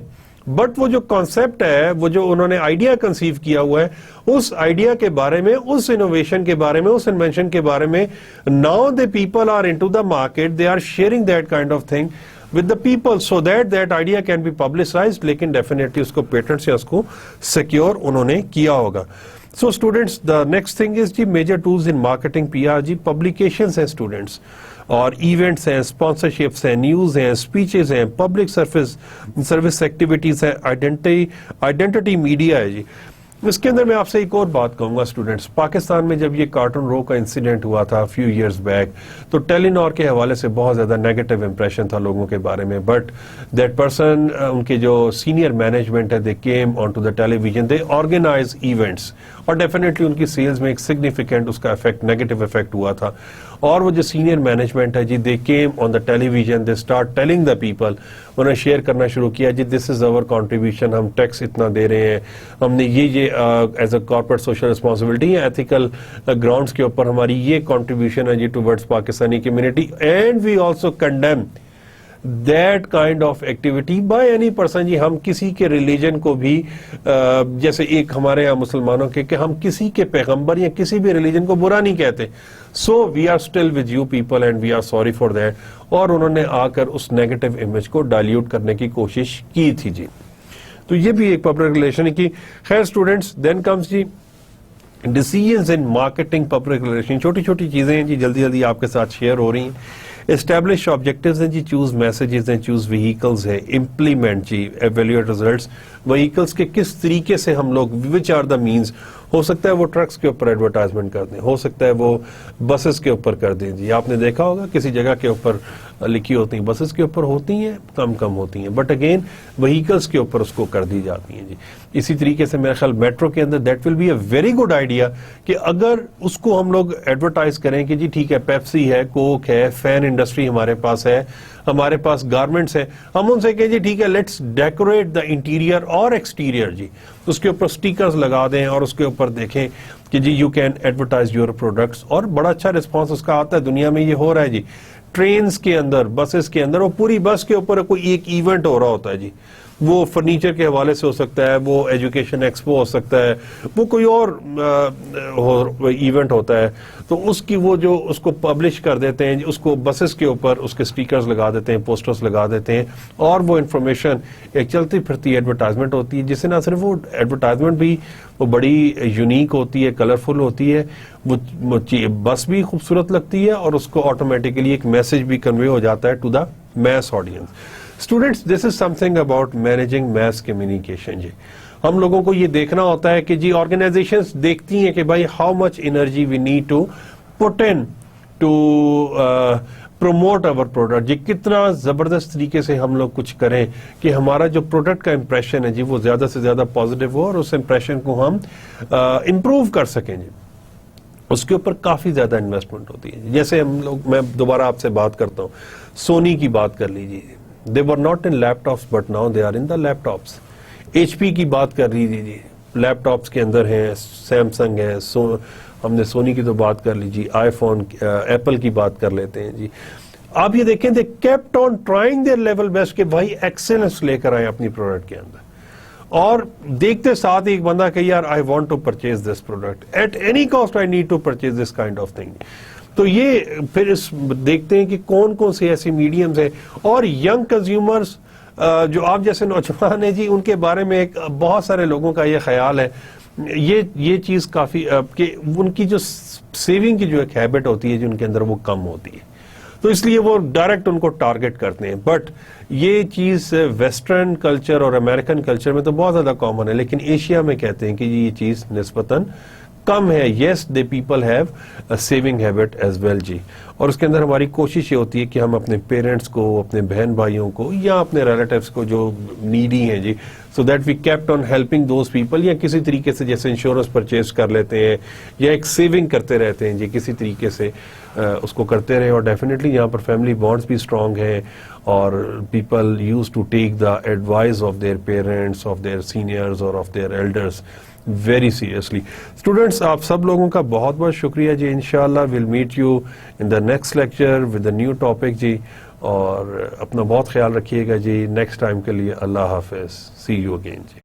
بٹ وہ جو کانسیپٹ ہے، وہ جو انہوں نے آئیڈیا کنسیو کیا ہوا ہے، اس آئیڈیا کے بارے میں، اس انوویشن کے بارے میں، اس انوینشن کے بارے میں، now the people are into the market, they are sharing that kind of thing with the people so that idea can be publicized، لیکن definitely اس کو پیٹنٹ سے اس کو سیکیور انہوں نے کیا ہوگا۔ So students, the next thing is جی major tools in marketing PR جی publications ہیں students، اور ایونٹس ہیں، اسپانسرشپس ہیں، نیوز ہیں، اسپیچز ہیں، پبلک سروس ایکٹیویٹیز ہیں، آئیڈینٹی میڈیا ہے جی۔ اس کے اندر میں آپ سے ایک اور بات کہوں گا اسٹوڈنٹس، پاکستان میں جب یہ کارٹون رو کا انسیڈنٹ ہوا تھا فیو ایئرز بیک، تو ٹیلی نار کے حوالے سے بہت زیادہ نیگیٹو امپریشن تھا لوگوں کے بارے میں، بٹ دیٹ پرسن، ان کے جو سینئر مینجمنٹ ہے، they came on to the television, they organise events, اور ڈیفینیٹلی ان کی سیلز میں ایک سگنیفیکینٹ اس کا افیکٹ، نیگیٹو افیکٹ ہوا تھا، اور وہ جو سینئر مینجمنٹ ہے جی، they came on the television, they start telling the people, انہوں نے شیئر کرنا شروع کیا جی دس از اوور کنٹریبیوشن، ہم ٹیکس اتنا دے رہے ہیں، ہم نے یہ as a corporate social responsibility یا ایتھیکل گراؤنڈس کے اوپر ہماری یہ کنٹریبیوشن ہے جی towards Pakistani community, and we also condemn that kind of activity by any person جی۔ ہم کسی کے ریلیجن کو بھی جیسے ایک ہمارے یہاں مسلمانوں کے کہ ہم کسی کے پیغمبر یا کسی بھی ریلیجن کو برا نہیں کہتے، so we are still with you people and we are sorry for that، اور انہوں نے آ کر اس نیگیٹو امیج کو ڈائلیوٹ کرنے کی کوشش کی تھی جی۔ تو یہ بھی ایک پبلک ریلیشن کی۔ خیر اسٹوڈنٹس، دین کمز جی decisions in marketing public relation, چھوٹی چھوٹی چیزیں ہیں جی، جلدی جلدی آپ کے ساتھ شیئر ہو رہی ہیں۔ اسٹیبلش آبجیکٹیوز ہیں جی، چوز میسیجز ہیں، چوز وہیکلز ہے، امپلیمنٹ جی، ایویلویٹ ریزلٹس، وہیکلز کے کس طریقے سے ہم لوگ، وچ آر دا مینز، ہو سکتا ہے وہ ٹرکس کے اوپر ایڈورٹائزمنٹ کر دیں، ہو سکتا ہے وہ بسز کے اوپر کر دیں جی۔ آپ نے دیکھا ہوگا کسی جگہ کے اوپر لکھی ہوتی ہیں، بسز کے اوپر ہوتی ہیں، کم ہوتی ہیں، بٹ اگین وہیکلز کے اوپر اس کو کر دی جاتی ہیں جی۔ اسی طریقے سے میرا خیال میٹرو کے اندر that will be a very good idea کہ اگر اس کو ہم لوگ ایڈورٹائز کریں کہ جی ٹھیک ہے، پیپسی ہے، کوک ہے، فین انڈسٹری ہمارے پاس ہے، ہمارے پاس گارمنٹس ہیں، ہم ان سے کہیں جی ٹھیک ہے لیٹس ڈیکوریٹ دا انٹیریئر اور ایکسٹیریئر جی، اس کے اوپر سٹیکرز لگا دیں اور اس کے اوپر دیکھیں کہ جی you can advertise your products, اور بڑا اچھا رسپانس اس کا آتا ہے۔ دنیا میں یہ ہو رہا ہے جی، ٹرینز کے اندر، بسز کے اندر، وہ پوری بس کے اوپر کوئی ایک ایونٹ ہو رہا ہوتا ہے جی، وہ فرنیچر کے حوالے سے ہو سکتا ہے, وہ ایجوکیشن ایکسپو ہو سکتا ہے, وہ کوئی اور ایونٹ ہوتا ہے, تو اس کی وہ جو اس کو پبلش کر دیتے ہیں, اس کو بسز کے اوپر اس کے سٹیکرز لگا دیتے ہیں, پوسٹرز لگا دیتے ہیں, اور وہ انفارمیشن ایک چلتی پھرتی ایڈورٹائزمنٹ ہوتی ہے, جس سے نہ صرف وہ ایڈورٹائزمنٹ بھی وہ بڑی یونیک ہوتی ہے, کلرفل ہوتی ہے, وہ بس بھی خوبصورت لگتی ہے, اور اس کو آٹومیٹکلی ایک میسج بھی کنوے ہو جاتا ہے to the mass audience. Students, this is something about managing mass communication. جی ہم لوگوں کو یہ دیکھنا ہوتا ہے کہ جی آرگنائزیشنز دیکھتی ہیں کہ بھائی how much energy we need to put in to promote over product. جی کتنا زبردست طریقے سے ہم لوگ کچھ کریں کہ ہمارا جو پروڈکٹ کا امپریشن ہے جی وہ زیادہ سے زیادہ پازیٹیو ہو, اور اس امپریشن کو ہم امپروو کر سکیں. جی اس کے اوپر کافی زیادہ انویسٹمنٹ ہوتی ہے. جیسے ہم لوگ, میں دوبارہ آپ سے بات کرتا ہوں, سونی کی بات کر لیجیے. They were not in laptops but now they are in the laptops. HP کی بات کر لیجیے, لیپ ٹاپس کے اندر ہیں, سیمسنگ ہے, ہم نے سونی کی تو بات کر لیجیے, آئی فون, ایپل کی بات کر لیتے ہیں. جی آپ یہ دیکھیں they kept on trying their level best کہ بھائی ایکسلنس لے کر آئے اپنی پروڈکٹ کے اندر, اور دیکھتے ساتھ ایک بندہ کہ یار I want to purchase this product at any cost, I need to purchase this kind of thing. تو یہ پھر اس دیکھتے ہیں کہ کون کون سے ایسی میڈیمز ہیں, اور ینگ کنزیومرز جو آپ جیسے نوجوان ہیں جی, ان کے بارے میں ایک بہت سارے لوگوں کا یہ خیال ہے, یہ چیز کافی کہ ان کی جو سیونگ کی جو ایک ہیبٹ ہوتی ہے جی ان کے اندر وہ کم ہوتی ہے, تو اس لیے وہ ڈائریکٹ ان کو ٹارگٹ کرتے ہیں. بٹ یہ چیز ویسٹرن کلچر اور امریکن کلچر میں تو بہت زیادہ کامن ہے, لیکن ایشیا میں کہتے ہیں کہ یہ چیز نسبتاً کم ہے. Yes they people have saving habit as well. جی اور اس کے اندر ہماری کوشش یہ ہوتی ہے کہ ہم اپنے پیرنٹس کو, اپنے بہن بھائیوں کو, یا اپنے ریلیٹیوز کو جو نیڈی ہیں جی, so that we kept on helping those people, یا کسی طریقے سے جیسے انشورنس پرچیز کر لیتے ہیں یا ایک سیونگ کرتے رہتے ہیں جی, کسی طریقے سے اس کو کرتے رہیں. اور ڈیفینیٹلی یہاں پر فیملی بانڈس بھی اسٹرانگ ہیں, اور people use to take the advise of their parents, of their seniors اور of their elders very seriously. Students آپ سب لوگوں کا بہت بہت شکریہ جی. انشاءاللہ we'll meet you in the next lecture with a new topic جی, اور اپنا بہت خیال رکھیے گا جی. نیکسٹ ٹائم کے لیے اللہ حافظ. سی یو اگین جی.